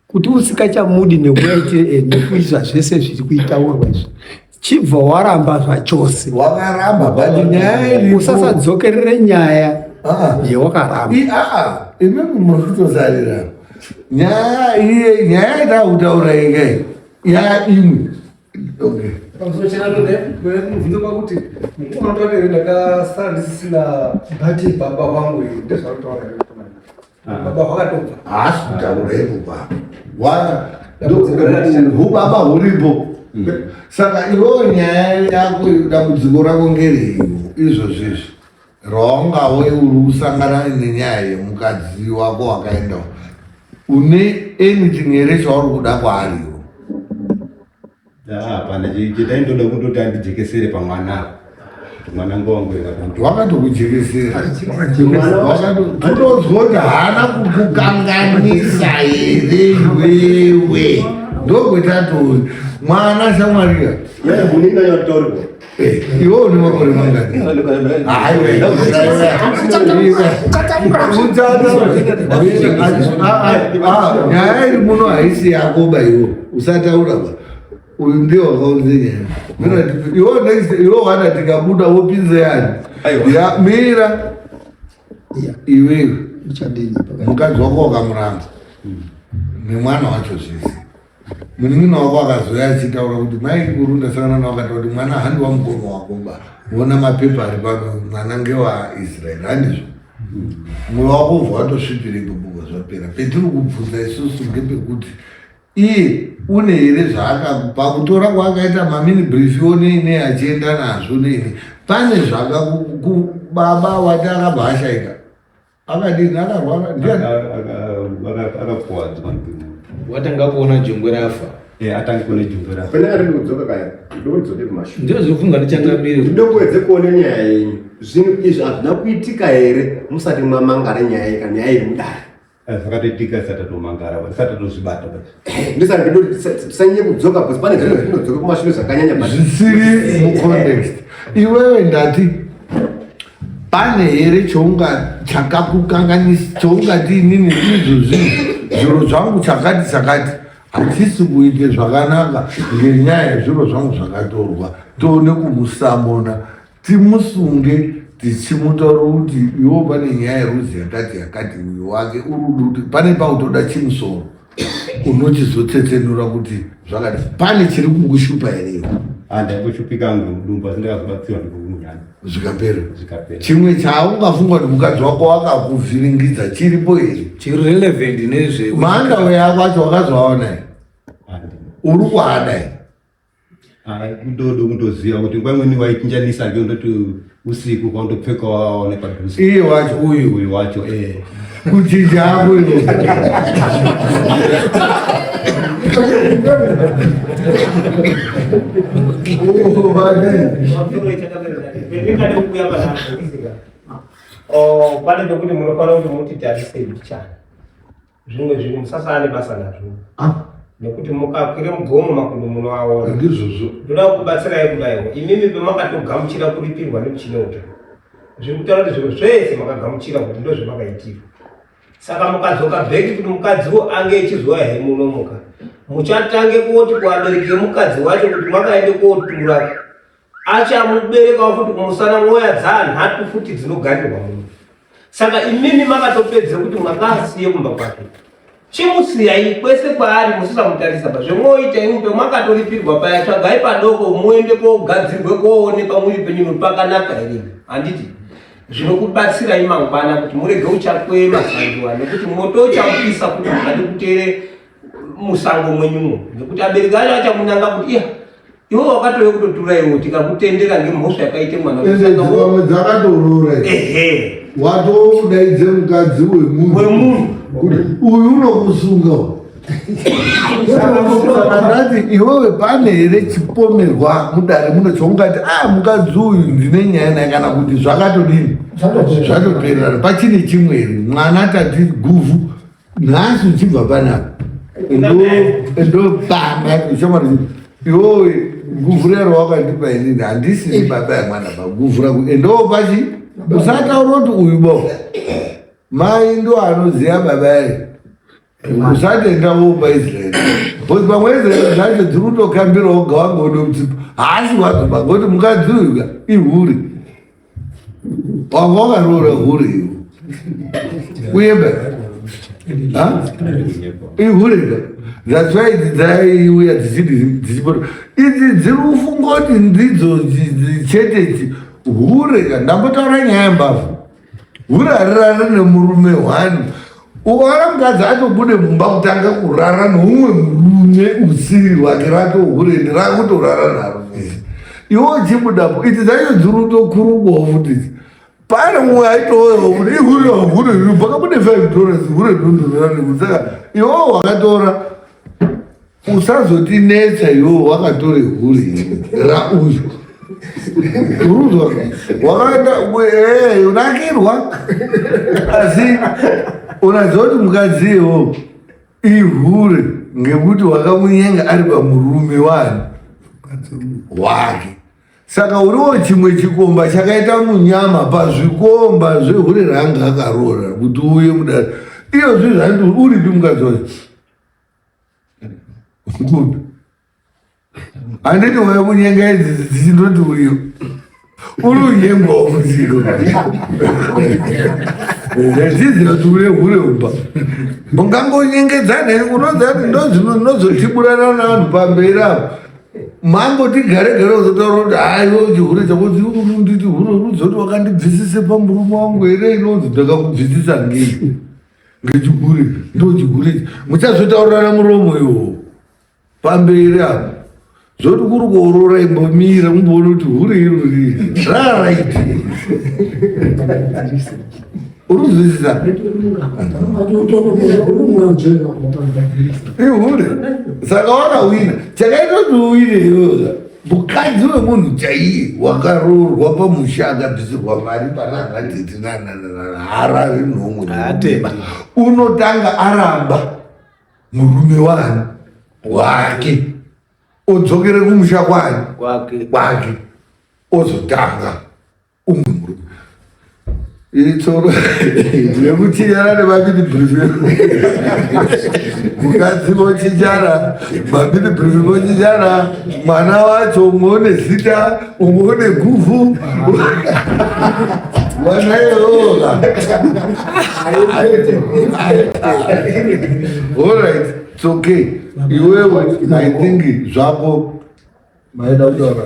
Speaker 4: kuti usikachamudi nekuita zvese zviri kuitaurwa izvo chibva waramba zvachose
Speaker 1: wakaramba bati nyaya
Speaker 4: usasadzokerere nyaya yewakaramba
Speaker 1: imimi muri kutozarira nyaya itakutaura ikai nyaya imwe
Speaker 3: pamuzochenatonebvunzo pakuti unotaura ndakasara ndisisina bhati baba vangu ndezvautaura baba vakatobva
Speaker 1: haasi kutaura ibaba ubaba huripo. Saka iwo nyaya yako dambudziko rako ngereyo izvozvizvi raungawe uri kusangana nenyaya yemukadzi wako wakaendawo une anything here chauri kuda kwaariwo?
Speaker 5: Hapana, chitaindoda kutoti andijekesere pamwana mwana ngongo
Speaker 1: wakatokujekesera wakatozota hana kukukanganisa here iwewe ndokwetatori mwana shamwariya
Speaker 6: munina yatorwa
Speaker 1: iwo une makore mangani nyaya iri muno haisi yako ba iwo usataura ba uyu ndio wakaunze nyaya iwo wana tikabuda wopinze yani ya mira iwewe mukadzi wako wakamuramba nemwana wacho zvese munin'ina wako akazoya achitaura kuti mai kurunda sakana nawakati kuti mwana handi wamukomo wakomba wona mapepa ari pano mwana ngewaisraeri handizvo mwoyo wako ubva watosvipire kubuka zvapera petiri kubvunza isusu ngepekuti iye une here zvaakakupa kutora kwaakaita mamini brief yonei achienda nazvo neini pane zvakakubaba wati akabva ashaika akadini akarwara
Speaker 5: akakuwadzwa
Speaker 3: watanga kuona jongwe rafa
Speaker 5: atanga kuona jongwe rafa
Speaker 6: pene ari kudzoka kaya ndodzoke kumashure
Speaker 3: ndiro zvofunga ndichangamire
Speaker 6: ndokwedze kuone nyaya yenyu zvinhu izvi hazvina kuitika here musati mwamangara nyaya iyi kana nyaya iri mudare
Speaker 5: zvakatoitika satatomangara satatozvibata
Speaker 6: ndisati tisanyanye kudzoka bcause pane zvinhu zvinodzoka kumashure zvakanyanya
Speaker 1: zvisiri mucontext iwewe ndati pane here chakakukanganisa choungati inini izvo zviro zvangu chakati sakati hatisi kuite zvakanaka ngenyaya yezviro zvangu zvakatorwa tione kumusamona timusunge tichimutaura kuti iwo pane nyaya yeruzi yakati uyo wake urudi kuti pane pautoda chimusoro unochizotsetsenura kuti zvakati pane chiri kukushupa here
Speaker 5: handaikushupika ngomudumba sindakazobatsiwa ndikumunyana
Speaker 1: zvikapera chimwe chaungafunga kuti mukadzi wako wakakuvhiringidza chiripo here
Speaker 3: chiri relevant nezve
Speaker 1: mhanda weyako acho wakazvaona uri kuhada
Speaker 5: kudodo kundoziva kuti nguva imweni waichinjanisa ngekundoti usiku kwaundopfeka waone padhuze
Speaker 1: iye wacho
Speaker 5: uyu wacho
Speaker 1: kuchinja ako
Speaker 7: pane pekuti munofanira kuti mutitarise bichana zvimwe zvinhu musasana nebasa nazvo nekuti mukakwire mugomo makundo munoaona
Speaker 1: ndizvozvo
Speaker 7: ndoda kubatsirai kudaiwo imimi pamakatogamuchira kuripirwa nemuchina utano zviri kutaura kuti zviro zvese makagamuchira kuti ndo zvamakaitirwa saka mukadzoka bheki kuti mukadziwo ange echizoya hemunomuka muchatange kuti kuabereki mukadzi wacho kuti mwakaende kotura achamuberekawo futi kumusana mwoya dzanhatu futi dzinogarirwa muno saka imimi makatopedze kuti mwakasiye kumba kwake chimusiyai kwese kwaari musisamutarisa pa zvemwoita imwe pemwakatoripirwa paya tsvagai padoko muende kogadzirwe koonekwa muri penyuno pakanaka here handiti zvinokubatsirai mangwana kuti murege uchakwema sandiwa nekuti moto uchamupisa kuti mukade kuteere musango mwenyumo nekuti abereki acho achamunanga kuti iya iwe wakatouye kutotura iwo tikakutendera ngemhosva yakaite mwana
Speaker 1: dzimwe dzakatorora watodaidze mukadzi wemunhu kuti uyu unokusunga ndati iwewe pane here chipomerwa mudare muno choungati mukadzi uyu ndine nyaya naye kana kuti zvakatodini zvatopererana pachine chimwe here mwana tati guvhu nhasi uchibva panapa endopanga ishamari iwewe guvhu rero wakandipa inini handisiri baba yamwana baguvhu rako endopachi usataura kuti uyu bo mai ndo anoziva baba yake usatenda wopa israeri bcause pamwe israeri zvacho dziri kutokambirawo gawangodo kuti haasi wazoba ngoti mukadzi uyu ihuri wanga wakaroora huri iwo uyembe ihurika that's why dzaiuya dzichipota idzi dziri kufunga kuti ndidzo cheteti hurika ndambotaura nyaya yembavhu huri harirari nemurume hwani ukaona mukadzi atobude mumba kutanga kurara noumwe murume usiri rwake ratohureni rakutorara naro iwo chibudapo idzi dzacho dziri kutokurugwawo futi pane mumwe aitowewo kuti ihuri pakabude $5 hure dondoraranikusaka iwowo wakatora usazotinetsa iwowo wakatore huri rauyu uruzwa wakaenda unakirwa asi unazoti mukadziwo ihure ngekuti wakamunyenga ari pamurume wani wake. Saka uriwo chimwe chikomba chakaita munyama pazvikomba zvehure ranga akarora kuti uye mudari iyo zvizvandi uripi mukadzi wacho kuti handiti waya munyenga idzi dzichindoti uyo uri unyengwawo muziro zviziva kuti ure hure upa mungangonyengedzana unoziva ndozinozotiburana navanhu pamberi apo mangoti gare uzotaura kuti aiwo chihure chakuti nditi hure ruzoti wakandibvisise pamurume wangu here inonzi ndakakubvisisa ngei ngechihure ndo chihure muchazotaurirana muromo iwowo pamberi apo zoti kuri kuorora imbomira mumboona kuti hure irori raraiti uruzwisisa ihure saka wakawina chakaita kuti uwine iyoza mukadzi wemunhu chaiye wakarorwa pamusha akabvisirwa mari pana 139 nhomwe unotanga aramba murume wani wake odzokere kumusha kwake ozotanga umwe murume itsoro ndinekuchinyana nemabidi briefing mukadzi vochinyana mabidi briefing vochinyana mwana wacho umwe une zita umwe une guvhu mwana iyoga alright it's okay iwewe I think zvako maida kutaura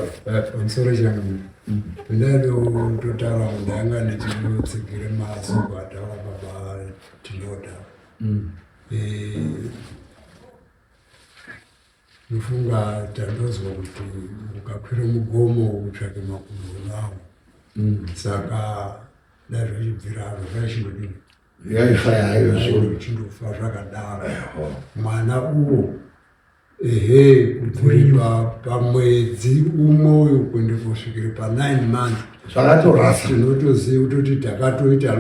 Speaker 8: pamusoro changu ndado totaura mudanga ndichinotsigire masoko ataura baba tinoda ndofunga tandozwa kuti ukakwira mugomo utsvake makumbo nawo saka dai zvachibvira zvachindodini chindofa zvakadaro mwana uwo kubvurirwa pamwedzi umoyo kuende kusvikire pa9 months
Speaker 1: zvakatorasa
Speaker 8: tinotoziva kutoti takatoita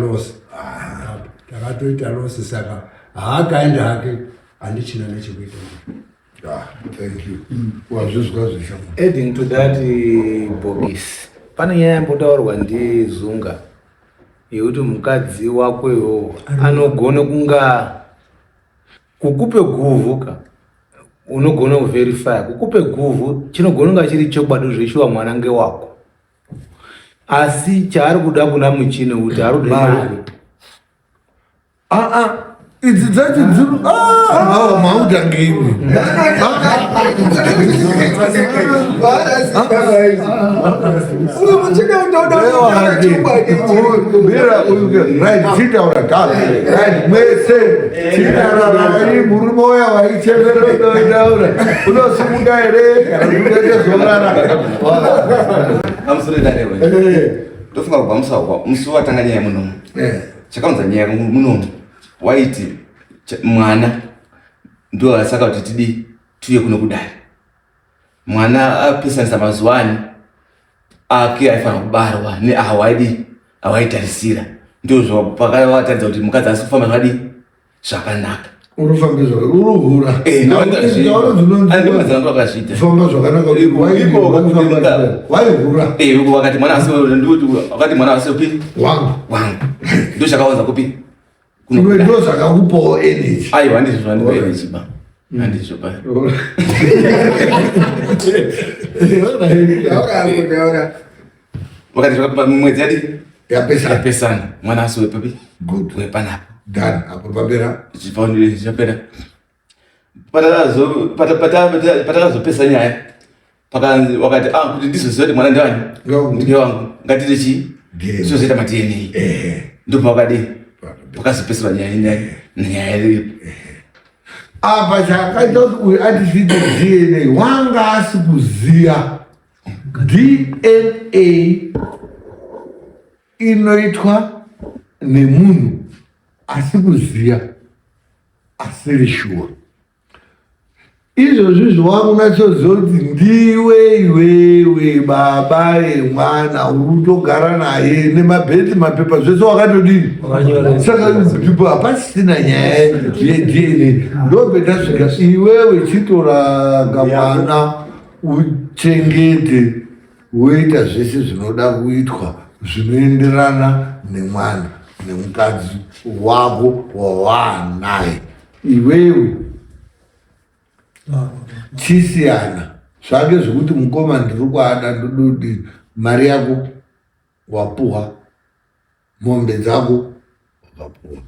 Speaker 8: losi saka haakaenda hake handichina nechekuita
Speaker 1: thank you wazvizwa zvishama.
Speaker 9: Adding to that bogisi pane nyaya yambotaurwa ndizunga yekuti mukadzi wako iwowo anogona kunga kukupe guvhuka unogona kuverifya kukupe guvhu chinogona kunga chiri chokwadi zvishuwa mwana ngewako asi chaari kuda kuna muchini kuti ari kuda mari
Speaker 1: idzi dzacho dziri mautangeimi chitaura gai mwese chitaura murume uya waichemeretaura unosimuka here kana kuetezorara
Speaker 2: amusoredarewe ndofunga kubva musi watanga nyaya munomu chakaunza nyaya munomu waiti mwana ndo asaka kuti tidi tuye kuno kudai mwana apesanisa mazuwani ake aifanira kubarwa neawaitarisira ndozvo pakawatadza kuti mukadzi asi kufamba zvakadi zvakanaka
Speaker 1: urufambizwa uruhura
Speaker 2: andimadzangu akazviita
Speaker 1: famba zvakanaka waihura
Speaker 2: wakati mwana asi wakati mwana asi upi
Speaker 1: wangu
Speaker 2: ndo zvakawanza kupi
Speaker 1: ndo zvakakupawo energy
Speaker 2: aiwa handizvo zvandipa energy ba handizvo pa wakati mwedzi yadi yapesana mwana asi wepapi wepanapo
Speaker 1: done apo papera
Speaker 2: zvapera patakazopesa nyaya pakanzi wakati kuti ndizoziva kuti mwana ndewani ndike wangu ngatite chii sozoita madna ndopa wakadi pakazopesera nyaya iripo
Speaker 1: apa chakaita kuti uyu atisvite DNA wanga asi kuziya DNA inoitwa nemunhu asi kuziya asiri shuwa izvozvi zvakunatsoziva kuti ndiwe iwewe baba emwana urikutogara naye nemabheti mapepa zvese wakatodini. Saka hapasisina nyaya yedna ndopendasvika iwewe chitoraga mwana uchengete woita zvese zvinoda kuitwa zvinoenderana nemwana nemukadzi wako wawanaye iwewe chisiyana zvake zvekuti mukoma ndiri kuada ndododi mari yako wapuwa mombe dzako wakapuwa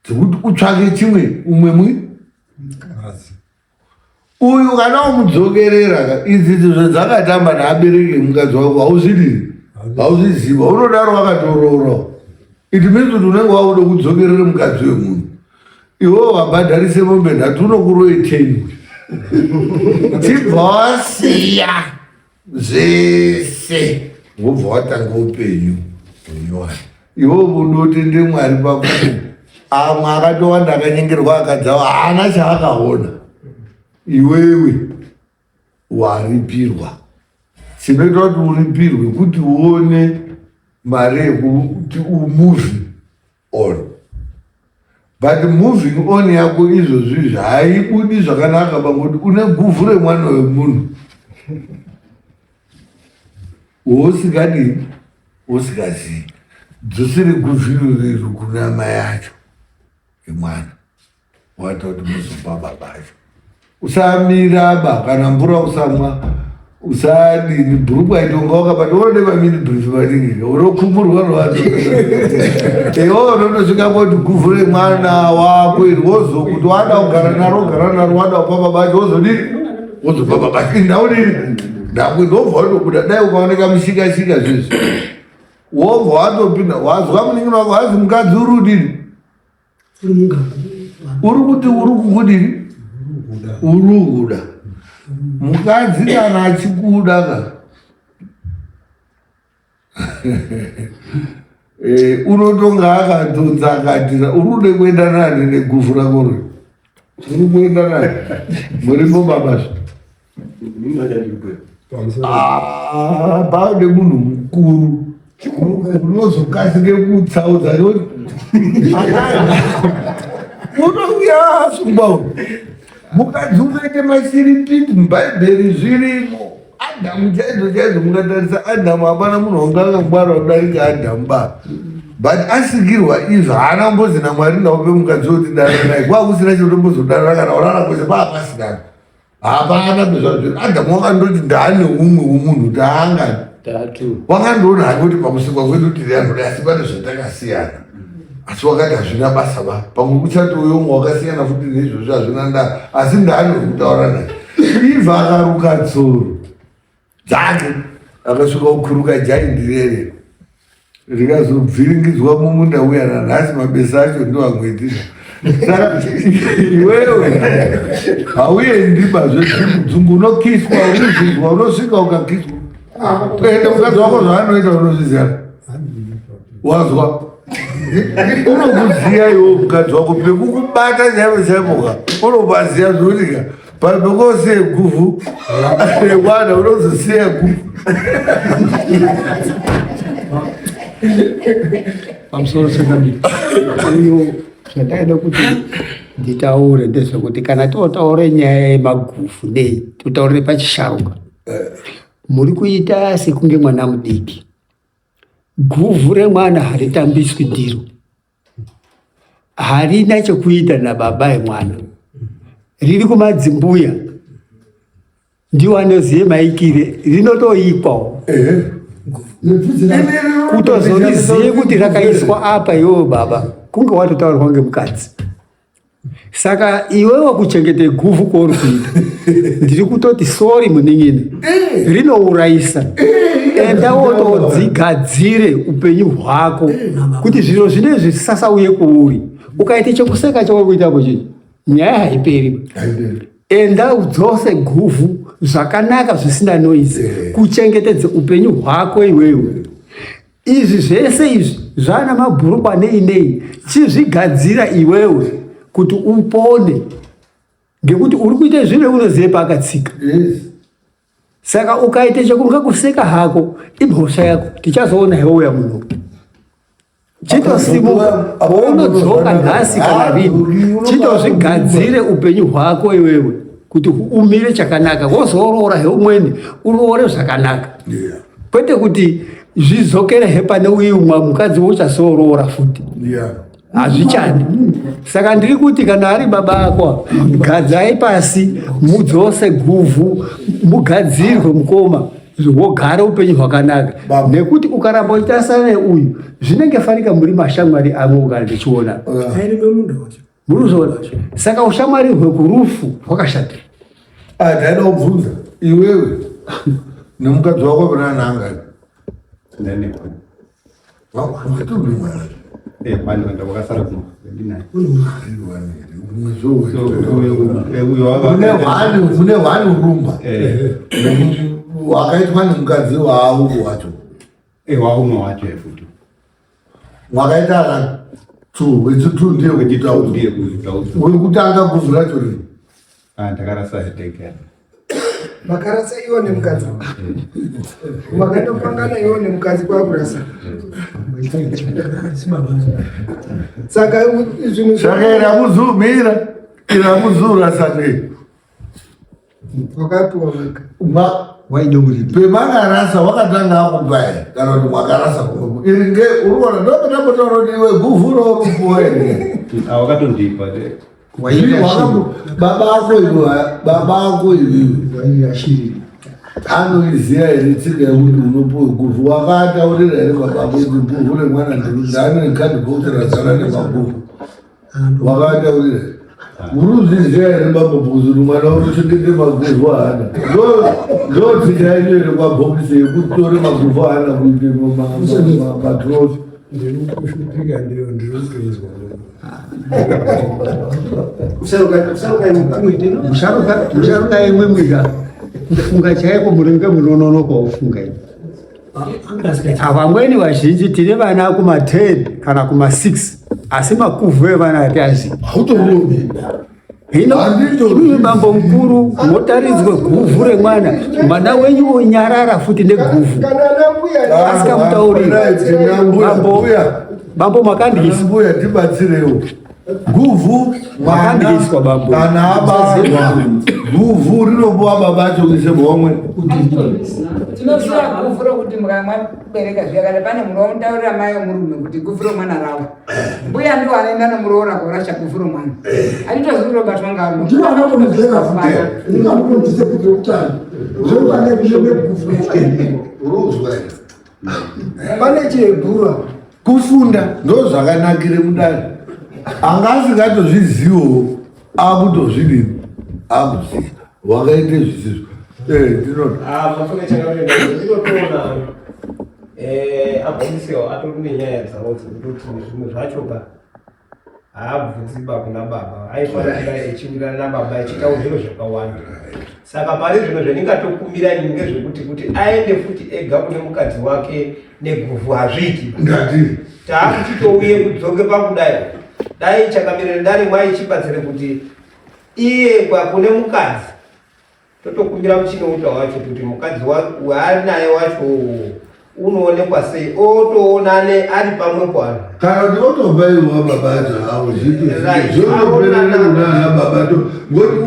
Speaker 1: dzekuti utsvake chimwe umwe uyu kana umudzokerera idzi zvadzakatamba naabereki mukadzi wako hauzviziva unodaro wakatoroora iti means kuti unenge wakuda kudzokerere mukadzi wemunhu iwo wabhadharise mombe 3 unokuroi 10 tibva wasiya zvese wobva watanga upenyu iwo unotende Mwari pakuti amwe akatowanda akanyengerwa akadzawo haana chaakaona iwewe waripirwa. Chinoita kuti uripirwe kuti uone mari yekuti umuving on, but moving on yako izvozvi zvaibudi zvakanaka pakuti une guvhu remwana wemunhu wosikadini wosikazii dzosiri guvhu riri kuna mai acho emwana wata kuti muzopa baba acho. Usamiraba kana mvura usamwa usadini bhuruku aitonga wakabata urode mamini brief maningi urokumurwa rwacho ewo unotosvika kuti guvhu remwana wako iri wozokuti wada kugara naro wada kupa baba acho wozodini wozopa baba acho ndaudini ndakundobva watobuda dai ukaoneka mushikashika zvizvi wobva watopinda wazwa muningi wako hazi mukadzi uri kudini uri kuti uri kukudini uruguda mukadzi kana achikuda ka unotonga akatonza akatira urude kuenda nani neguvhu rako ri uri kuenda nani murimbo babazvo paude munhu mukuru unozokasike kutsaudza unoya sungbauna mukadzi unoite masiripiti mubhaibheri zvirimo. Adhamu chaidzo mukatarisa Adhamu hapana munhu wanga akangwara kudarika Adhamu but asikirwa izvo haana mbozi naMwari ndaupe mukadzi woti dana naye kwakusina chinotombozodana kana urara kwese paapasina hapana bezvazvo. Adhamu wakandoti ndaane umwe womunhu taangani wakandoona hake kuti pakusikwa kwedu tiri anhu asi pane zvatakasiyana asi wakati hazvina basa ba pamwe kuchatoyomwe wakasiyana futi nezvozvo hazvina ndaa asi ndaani kutaura naye. Ibva akaruka tsoro dzake akasvika kukuruka jaindirere rikazobviringidzwa mumunda uya nanhasi mabesa acho ndoamwetira. Saka iwewe hauendi bazvemudzungu unokiswa unozvizwa unosvika ukakiswa ende mukadzi wako zvaanoita unozviziyana wazwa unokuziya iwo mukadzi wako pekukubata chaivo chaivoka unobaziya zvotika pekosiye guvhu remwana unozosiya guvhu.
Speaker 4: Pamusoro sekabili uyo zvataida kuti nditaure ndezvekuti kana totaure nyaya yemaguvhu nei totaurire pachisharuka muri kuita sekunge mwana mudiki. Guvhu remwana haritambiswi ndiro, harina chekuita nababa emwana, riri kumadzimbuya ndiwo anoziye maikire rinotoikwawo kutozoriziye kuti rakaiswa apa iwewe baba kunge watotaurirwa ngemukadzi. Saka iwewe kuchengete guvhu kwauri kuita ndiri kutoti sori muning'ini rinourayisa. Enda wotodzigadzire upenyu hwako kuti zviro zvinezvi zvisasauye kuuri. Ukaite chekuseka chauri kuitapo chii nyaya haiperi. Enda udzose guvhu zvakanaka zvisina noise kuchengetedze upenyu hwako iwewe. Izvi zvese izvi zvana mabhurukwa nei nei chizvigadzira iwewe kuti upone ngekuti uri kuita zviro unoziva paakatsika. Saka ukaita chekunga kuseka hako imhosva yako, tichazoona heuya muno chitosimuka paunodzoka nhasi kana rini, chitozvigadzire upenyu hwako iwewe kuti umire chakanaka, wozorora heumweni uroore zvakanaka, kwete kuti zvizokerehe pane uyu mukadzi uchazorora futi, hazvichadi. Saka ndiri kuti kana ari baba ako, gadzai pasi mudzose guvhu, mugadzirwe mukoma, wogara upenyu hwakanaka, nekuti ukaramba uchitasana neuyu zvinenge fanika muri mashamwari amwe ugara ndichiona muruzoona. Saka ushamwari hwekurufu hwakashata.
Speaker 1: Ndaida kubvunza iwewe nemukadzi wako vanananga mune hwani urumba wakaitwa nemukadzi waavo wacho
Speaker 5: waumwe wacho futi
Speaker 1: mwakaita ana tu wechitu ndiye wekutanga guvhu racho rini
Speaker 5: ndakarasa heteke
Speaker 10: makarasa iwo nemukadzi makatopangana iwo nemukadzi kwakurasa. Saka zvinhu
Speaker 1: iramuzumira iramuzura sake
Speaker 10: wakapiwa
Speaker 1: pemangarasa wakatanga akubaya kana kuti mwakarasa iri nge urikuona ndokutambotaurodiwe guvhu rorupuwa ere
Speaker 5: awakatondipa
Speaker 1: baba ako ivivi anoiziya here tsika yekuti unopuwe guvhu wakataurira here baba kuti guvhu remwana ndaanekadhibhokisi razara nemaguvhu wakataurira uruzviziya here baba bhukuzi kuti mwana unochengete maguvhu haana ndotsika yanyu here kwabhokisi yekutore maguvhu haana kuite matrofi
Speaker 8: ndinokushupika ndiyo ndinokuizwa
Speaker 4: musharuka imwe mwika kufunga chaiko muringe munononoka ufunga vamweni vazhinji tine vana kuma10 kana kuma6 asi makuvhu evana hatiazivi. Hino imi bambo mukuru motaridzwe guvhu remwana, mwana wenyu onyarara futi neguvhu asikamutaurira. Bambo makandikisa
Speaker 1: mbuya tibatsirewo guvhu
Speaker 4: makandikiswa bambo
Speaker 1: kana abarwa guvhu rinopuwa baba acho kuise muhomwe.
Speaker 11: Tinoziva guvhu rokuti mukamwabereka zviyakare pane munhu wamutaurira mai murume kuti guvhu romwana ravo, mbuya ndiwo anoenda nomuroora korasha guvhu romwana, handitozivi robatwa ngaro
Speaker 10: pane chebhura
Speaker 1: kufunda ndo zvakanakire mundani. Anga asingatozvizivo akutozvidini akuziva wakaite zvisizvo
Speaker 7: ndinotoona abhonisiwa atori nenyaya dzavo dzekutoti zvimwe zvachoka haabvunziba kuna baba, aifanira echiwirana nababa echitaura zviro zvakawanda. Saka pari zvino zvandingatokumbira ngezvekuti kuti aende futi ega kune mukadzi wake neguvhu hazviti taakuchitouye kudzoke pakudai dai chakamirira ndari mwaichibatsire kuti iye kwakune mukadzi totokumbira muchinouta wacho kuti mukadzi waari naye wacho unoonekwa sei, otoonane ari pamwe pano
Speaker 1: kana kuti otobaiwa babato hawo zvotoperere kunana babato ngoti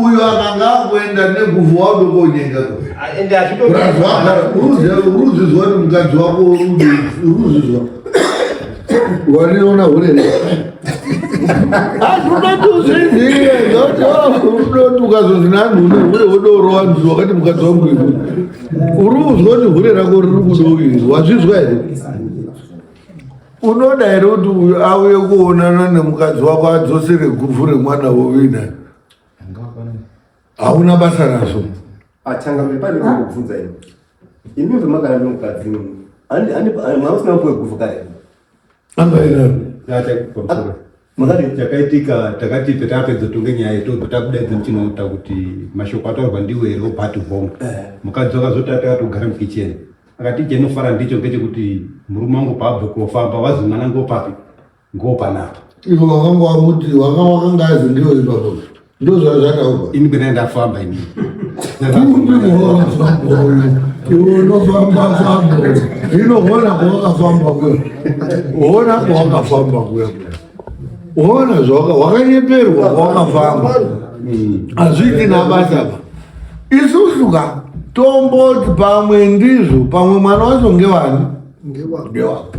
Speaker 1: uyu akanga akuenda neguvhu waudo konyenga
Speaker 7: ende
Speaker 1: uruzizwa kuti mukadzi wako uruzizwa waniona urere azvinotozvizive zoti ukazozvinanhune hure wodorowanzwa wakati mukadzi wangu uruzwa kuti hure rako riri kudoki wazvizwa here unoda here kuti uyu auye kuonana nemukadzi wako adzosere guvhu remwana wovina hauna basa razvo
Speaker 5: atanga pane kubvunza ino imi vemagara nemukadzi mausina mpuwe guvhu kare
Speaker 1: angaina
Speaker 5: chakaitika takati petapedza tonge nyaya yedu takudaidza muchinouta kuti mashoko ataurwa ndiwe here obhati home mukadzi wakazoti akatogara mukicheni akati chenofara ndicho ngechekuti murume wangu paabve kofamba wazi mwana ngopapi ngopanapa
Speaker 1: ivo wakanga wamuti wakanga azi ndiwo ipapo Ndozo zvakaupa.
Speaker 5: Ini kunaenda famba ini.
Speaker 1: Kumbi wakafamba uyu. Iwe unofamba. Inoona kwawakafamba kwe. Uona kwawakafamba kwe. Uona zvoka wakanyeperwa kwawakafamba. Azviti nabasa ba. Isusu ka tomboti pamwe ndizvo pamwe mwana wacho ngewani? Ngewako.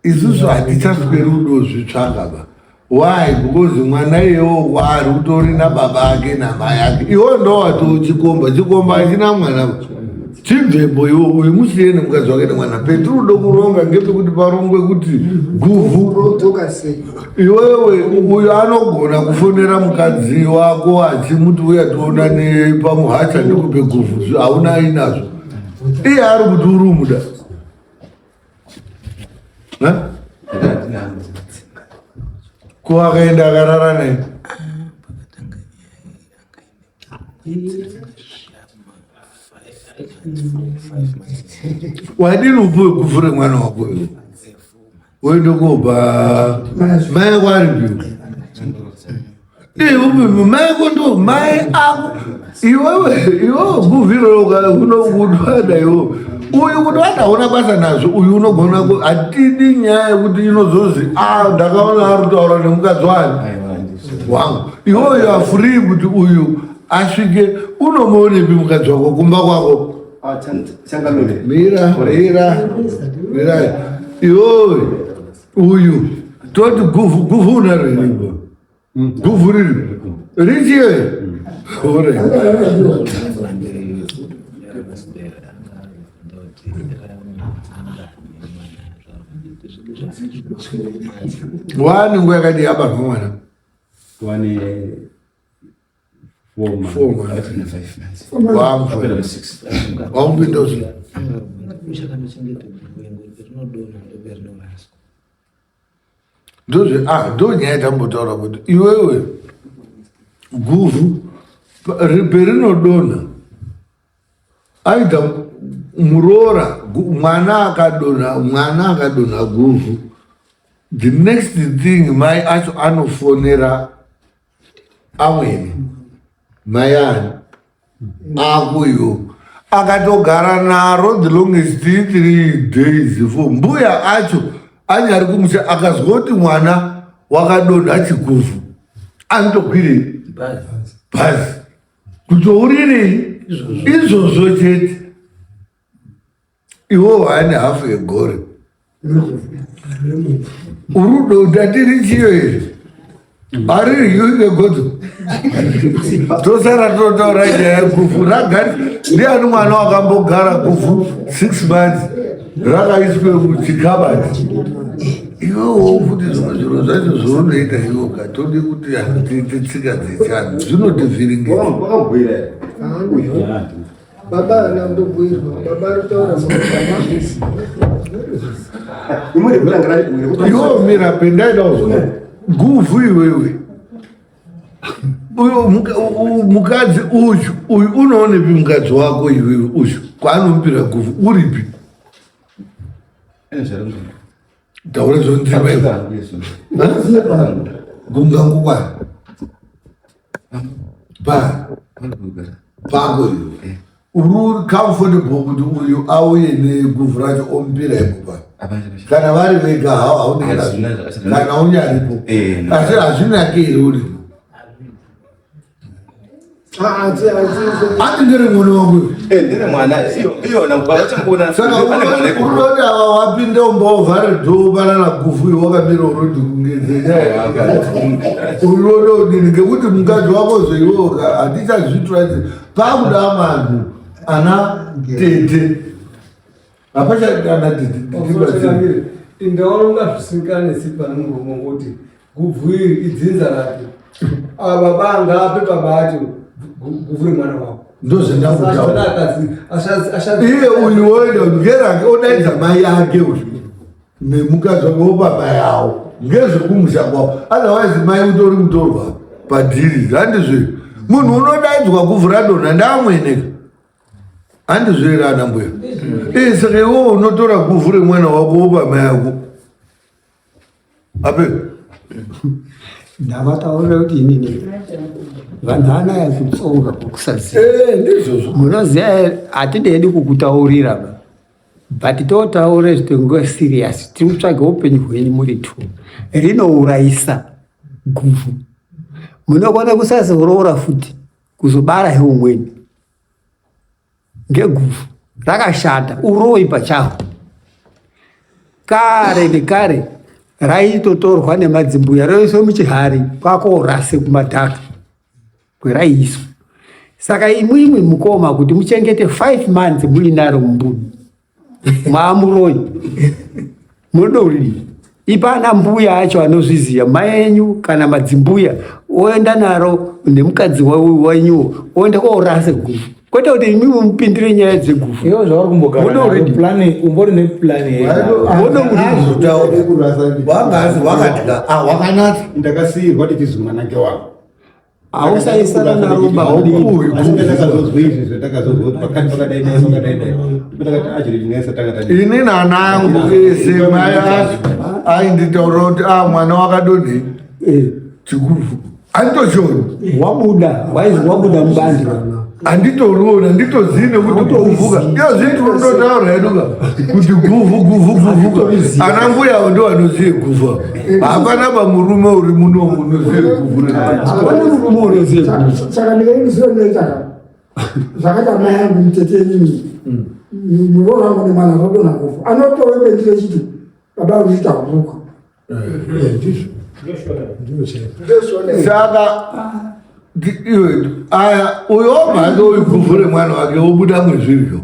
Speaker 1: Isusu hatichasweri rudo zvitsvaga ba. Why? Because mwana iyewo wari utori nababa ake namai ake. Iwo ndo watochikomba. Chikomba achina mwana. Chibvembo iwo uyu musiye nemukadzi wake nemwana. Petrudo kuronga ngepekuti parongwe kuti guvhu. Iwewe uyu anogona kufonera mukadzi wako achimuti uya tionane pamuhacha ndikupe guvhu. Hauna inazvo. Iye ari kuti urumuda. Kuwakaenda akarara naye. Wadini upuwe kuvhure mwana wako iwe. Uende kopa mai kwaripi. Upi mai kondo mai ako. Iwewe kuvhiro unokudwada iwe. Uyu kudwada una basa nazvo. Uyu unogona ku atidi nyaya kuti inozozi ndakaona ari kutaura nemukadzi wangu. Iwewe are free kuti uyu asvike unomuonepi mukadzi wako kumba kwako. Mira. Iwewe uyu toti guvhu unariripo. Guvhu riri. Richiwe. Ore. Wani nguwa yakadi hapa kwa mwana?
Speaker 5: Wani 4 months.
Speaker 1: Wamupindozi. Ndo nyaya tambotaura kuti iwewe guvhu perinodonha aita muroora mwana akadonha guvhu, the next thing mai acho anofonera amweni mai ani akuyo akatogara naro the longest 3 days 4 mbuya acho anyari kumusha akazwa kuti mwana wakadonha chiguvhu anotokwire bhazi kutouriri izvozvo chete. Iwo hane hafu yegore urudo ndatiri chiyo here hariri yuke godzo tosara totaura nyaya guvhu ragari ndiani mwana wakambogara guvhu 6 months rakaiswe muchikabati. Iwewo futi zvimwe zviro zvacho zvaunoita iwo katodi kuti hatiite tsika dzechando zvinotivhiringisa.
Speaker 10: Baba anambobwirwa, baba rutaura
Speaker 1: iwo mira pendaida uzwa guvhu iwewe mukadzi uyu unoonepi mukadzi wako iwewe uyu kwaanomupira guvhu uripi? Taura zvonzima iwe gungangukwana pako iwe uri comfortable kuti uyu auye neguvhu racho omupira ipopa kana vari vega haunena kana unyaripo asi hazvinakiri uripo. Ati ndiri mwana wangu
Speaker 2: ndiri mwana iyona kwachambona
Speaker 1: saka unoti ava wapinde umbaovhare dhoo banana guvhu iwe wakamira urodi kungedzenya urododini ngekuti mukadzi wako zoiwo hatichazvitwa pakuda manhu ana tete hapachana tete
Speaker 8: indaona ungazvisinganisi panongomo kuti guvhu iri idzinza rake ava bangape babacho guvhu remwana wako
Speaker 1: ndozvendakutaura iye uyu woenda ngerange odaidza mai ake uyu nemukadzi wake wobaba yawo ngezvekumusha kwawo otherwise mai utori kutorwa padhiri handizve munhu unodaidzwa guvhu radonha ndaamweneka handizverana mbuya saka iwowo unotora guvhu remwana wako wopa mai yako ape
Speaker 4: ndavataurira kuti inini vanhu anaya kutsonga kukusaziva munoziva hatidedi kukutaurira but totaura zvitongo serious tiri kutsvaga upenyu hwenyu muri tu rinourayisa guvhu munokona kusazoroora futi kuzobara heumweni ngeguvhu rakashata uroi pachaho kare nekare raitotorwa nemadzimbuya roiswe muchihari kwakorase kumadhaka kweraiiswa saka imwimwi mukoma kuti muchengete 5 months muinaro mumbudu maamuroi munodorii ipana mbuya acho anozviziva maenyu kana madzimbuya oenda naro nemukadzi wenyu oenda koorase guvhu kwete kuti imimi mupindire nyaya dzeguvhu
Speaker 9: iwo zvauri kumbogaumbori neplani
Speaker 1: wakanatsa
Speaker 6: ndakasiyirwa tichizumana ngewako
Speaker 4: ausaisana naroba
Speaker 1: ini nana angu ese mai ainditaura kuti mwana wakadonhe chiguvhu anditoshoni
Speaker 4: wabuda mubandi
Speaker 1: handitoriona handitozivi nekuti kuvuka iyo zvintu unotaura heduka kuti guvhuka ana mbuya ndo vanozive guvhu hapana pamurume uri muno unozive guvhu
Speaker 10: saka ndikaindizionoita zvakaita mai yangu mutetenini muro rangu nemwana rodonha guvhu anotoembendire chiti baba unoita kuvuka
Speaker 1: saka iwe aya uyo obhange uiguvhure mwana wake obuda mwezviryo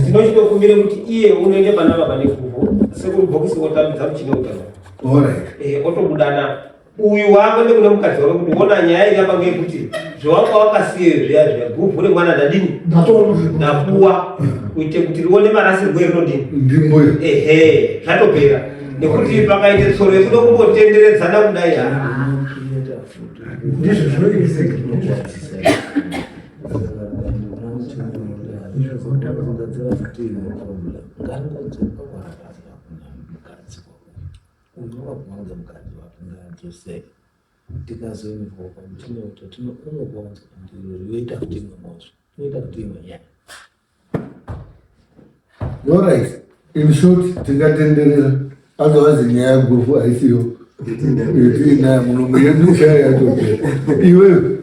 Speaker 7: ndinochitokumbire kuti iye unoende pana baba neguvhu sekuri bhokisi otambidza muchine utano otobudana uyu wakwende kune mukadzi wake kuti ona nyaya iri apa ngekuti zvawanga wakasiye zviya zviya guvhu remwana ndadini ndapuwa kuite kuti rione marasirwo erinodini
Speaker 1: ndimbuya
Speaker 7: zvatopera nekuti pakaite tsoro yekuda kumbotenderedzana kudai
Speaker 10: ndizvo zvinoizeka
Speaker 9: tikazoinvoka muchine kuti unokuwanza ndinoita kuti imwemozo inoita kuti imwe nyaya
Speaker 1: alright in short tingatenderera otherwise nyaya yeguvhu haisiyo yetiinayo munomu yedu shaya yatopera iwewe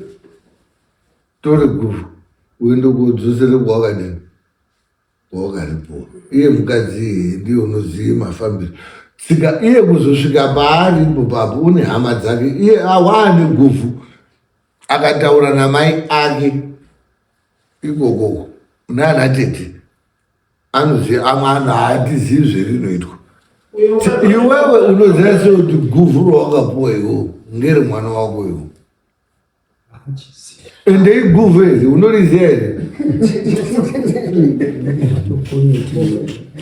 Speaker 1: tore guvhu uende kodzosere kwawakadini kwawakaripo iye mukadzi ndiye unozive mafambiro sika iye kuzosvika paari ipapo une hama dzake iye awane guvhu akataura namai ake ikokoko nana tete anoziva amwe anhu haatizivi zverinoitwa iwewe unoziva sekuti guvhu rawakapuwa iwo ngere mwana wako iwo ende iguvhu iri unoriziva here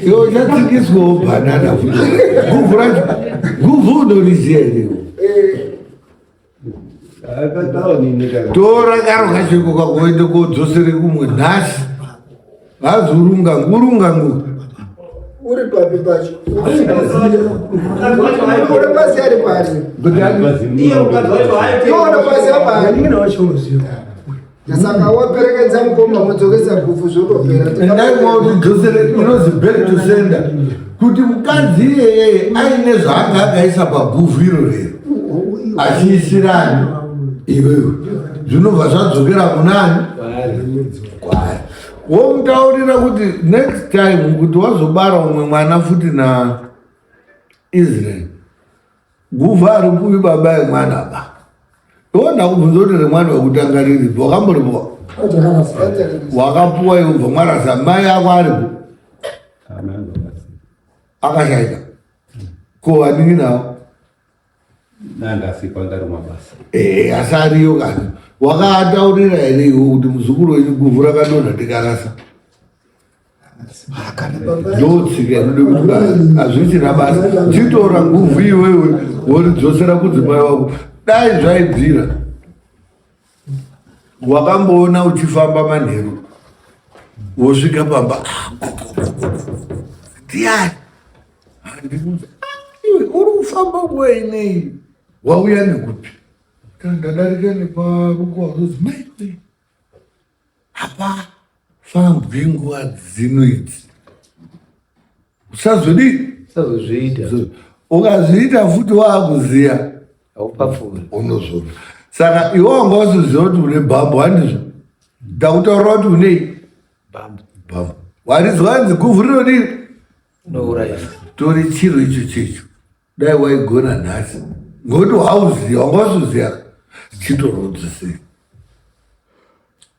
Speaker 1: iwo chatsikiswawo bhanana guvhu racho guvhu unoriziva here tora karo kacheko kakoende kodzosere kumwe nhasi hazurungangu
Speaker 10: uri papi pacho uri pasi ari pari toona pasi apari saka waperekedza mukoma mudzokesa guvhu zvotopera
Speaker 1: ndaimauti inozi back to sender kuti mukadzi iyeye aine zvaanga akaisa paguvhu iro rero achiisirani iwewe zvinobva zvadzokera munani kwari womutaurira kuti next time kuti wazobara umwe mwana futi na Israel guvhu ari kuvi baba yemwana ba iwonda kubvunza kuti remwana wekutanga riripo wakamboripowa wakapuwa iwo bva mwarasa mai ako aripo akashaika ko waningi nawo asi ariyo kani wakaataurira here iwo kuti muzukuru wenyu guvhu rakadonha tikarasa ndotsika inode kuti hazvichina basa chitora guvhu iwewe woridzosera kudzimai wako dai zvaibvira wakamboona uchifamba manheru wosvika pamba ndiani handikuza iwe uri kufamba nguva inei wauya nekupi ndadarika neparuko wazozi mai apa fambwi nguva dzino idzi usazozviita ukazviita futi waakuziya unozora. Saka iwe wanga wasiziva kuti une bhambo handizvo ndakutaura kuti unei bhambo warizwa hanzi guvhu rinodii tori chiro icho checho dai waigona nhasi ngokuti hauziya wanga wasiziya chitorodzisei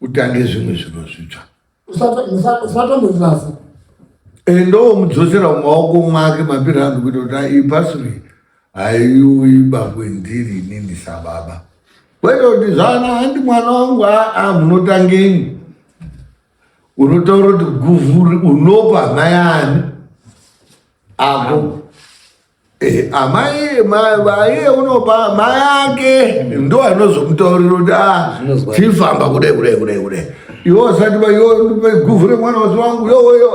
Speaker 1: utange zvimwe zvino zvitsva
Speaker 10: usatomboirasa
Speaker 1: ndomudzosera mumaoko mwake mapirando kuita kuti aipasuri haiuiba kwendiri inini sababa kwete kuti zvana handi mwana wangu munotangeni unotaura kuti guvhuri unopa mai ani ako amai unopa mai ake ndo anozomutaurira kuti tifamba kudai iwe wasati guvhure mwana wasi wangu yoyo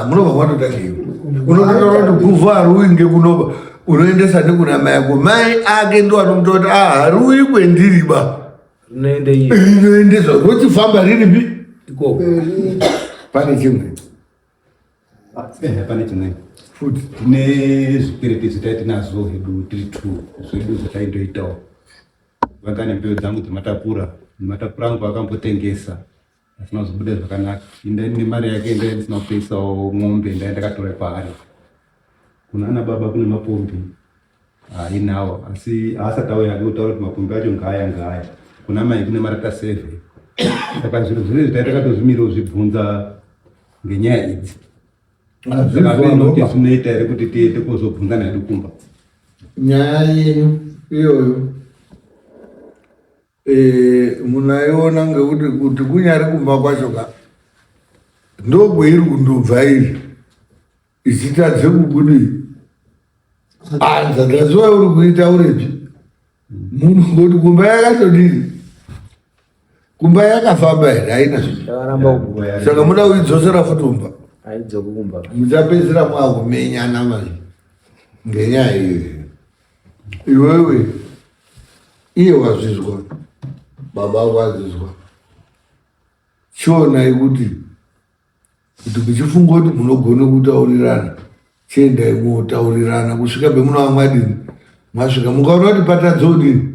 Speaker 1: munobva mwanotangeni unotaura kuti guvhu harui ngekunopa unoendesa nekuna mai ako mai ake ndo anomuta kuti harui kwendiriba inoendeswa rochifamba riripi pane chimwe
Speaker 5: futi tine zvikwereti zvataitinazvo hedu tiri 2 zvedu zvataindoitawo vangane mbeu dzangu dzematapura angu akambotengesa asina kuzobuda zvakanaka indaine mari yake inda ndisina kupeisawo mwombe ndaa ndakatora paari kuna ana baba kune mapombi inawo asi haasati auya kutaura kuti mapombi acho ngaya kuna mai kune marata 7 saka zviro zvine zvitakatozvimirawo zvibvunza ngenyaya idzi zvakavenoti zvinoita here kuti tiende kuzobvunza naedu kumba
Speaker 1: nyaya yenyu iyoyo munaiona ngekuti kunyari kumba kwacho ka ndokweiri kundobva iri ichitadze kubudii dzandaziva uri kuita urepi munhu ngoti kumba yakatodini kumba yakafamba here haina saka muda kuidzosera futumba muchapedzisira mwakumenyana manje ngenyaya iyoyo iwewe iye wazvizwa baba wazvizwa chionai kuti muchifunga kuti munogona kutaurirana chiendai mutaurirana kusvika pemunova mwadini mwasvika mukaona kuti patadzodini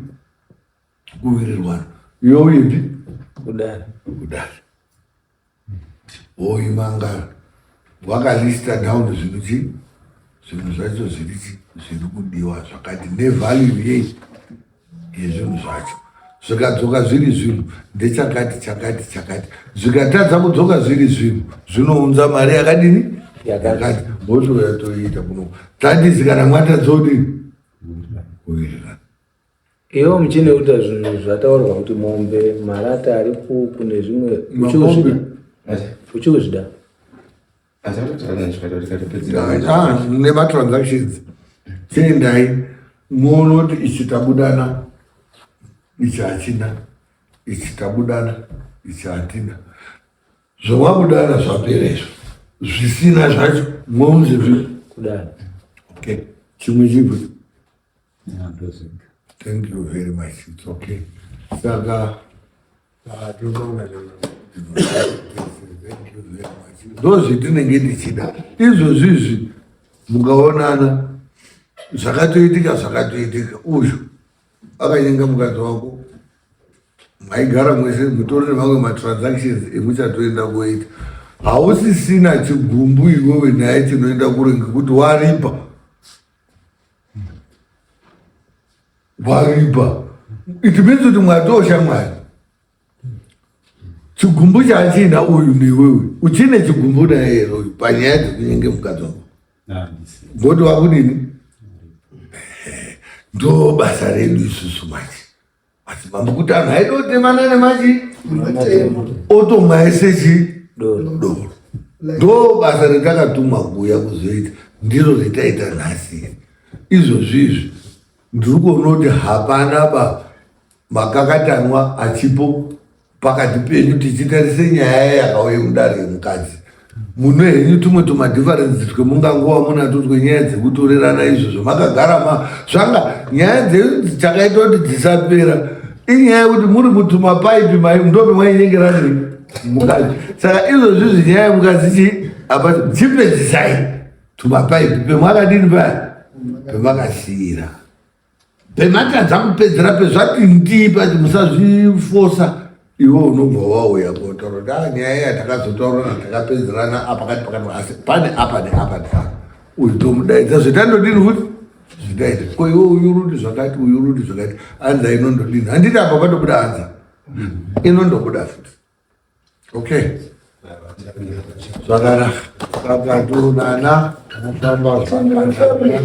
Speaker 1: kuwirirwana youyepi kudari woimangana wakalista down zvinhu zvacho zviri kudiwa zvakati nevalue yei yezvinhu zvacho zvikadzoka zviri zvinhu ndechakati zvikatadza kudzoka zviri zvinhu zvinounza mari yakadini yakati motoyatoita kuno tandisi kana mwatadzodini kuwirirana
Speaker 9: iwo muchine kuita zvinhu zvataurwa kuti mombe marata ari kune zvimwe uchikuzvida
Speaker 1: nematransactions chiendai muono kuti ichi tabudana ichi hachina ichi tabudana ichi hatina zvomabudana zvaperezvo zvisina zvacho mounze kudana okay chimwe chipo thank you very much it's okay saka ndozvitinenge tichida izvozvizvi mukaonana zvakatoitika uyu akanyenga mukadzi wako maigara mwese mutori nemamwe matransactions emuchatoenda kuita hausisina chigumbu iwewe naye chinoenda kure ngekuti waripa it means kuti mwatosha mwari chigumbu chachina uyu newewe uchine chigumbu naye ero panyaya dzekunyenge mukadzi wako ngoti wakudini ndo basa redu isusu machi madzimambo kuti anhu aida kutemana nemachi otomwaesechi doro ndo basa retakatumwa kuuya kuzoita ndiro retaita nhasi izvozvizvi ndiri kuona kuti hapana makakatanwa achipo pakati penyu tichitarise nyaya yakauya mudare yemukadzi. Muno henyu tumwe tumadhifarensi twemungangova munato twenyaya dzekutorerana izvozvo makagara zvanga nyaya dzenyu dzakaita kuti dzisapera inyaya yekuti muri mutumapaipi ndope mwainyengerani mukadzi. Saka izvozvi zvinyaya yemukadzi chipedzisai tumapaipi pemwakadini paya pemakasiyira pematadza kupedzera pezvati ndii pati musazvifosa. Iwo unobva wauya kotaura nyaya yatakazotaurana takapedzerana apakati asi pane apa neapa neapa uyu tomudaidza zvitandodini kuti zvitaita ko iwo uyu rudi zvakati uyu rudi zvakati anza inondodini handiti apa patobuda anza inondobuda futi. Okay, zvakanaka saka tonana anofamba zvakanaka.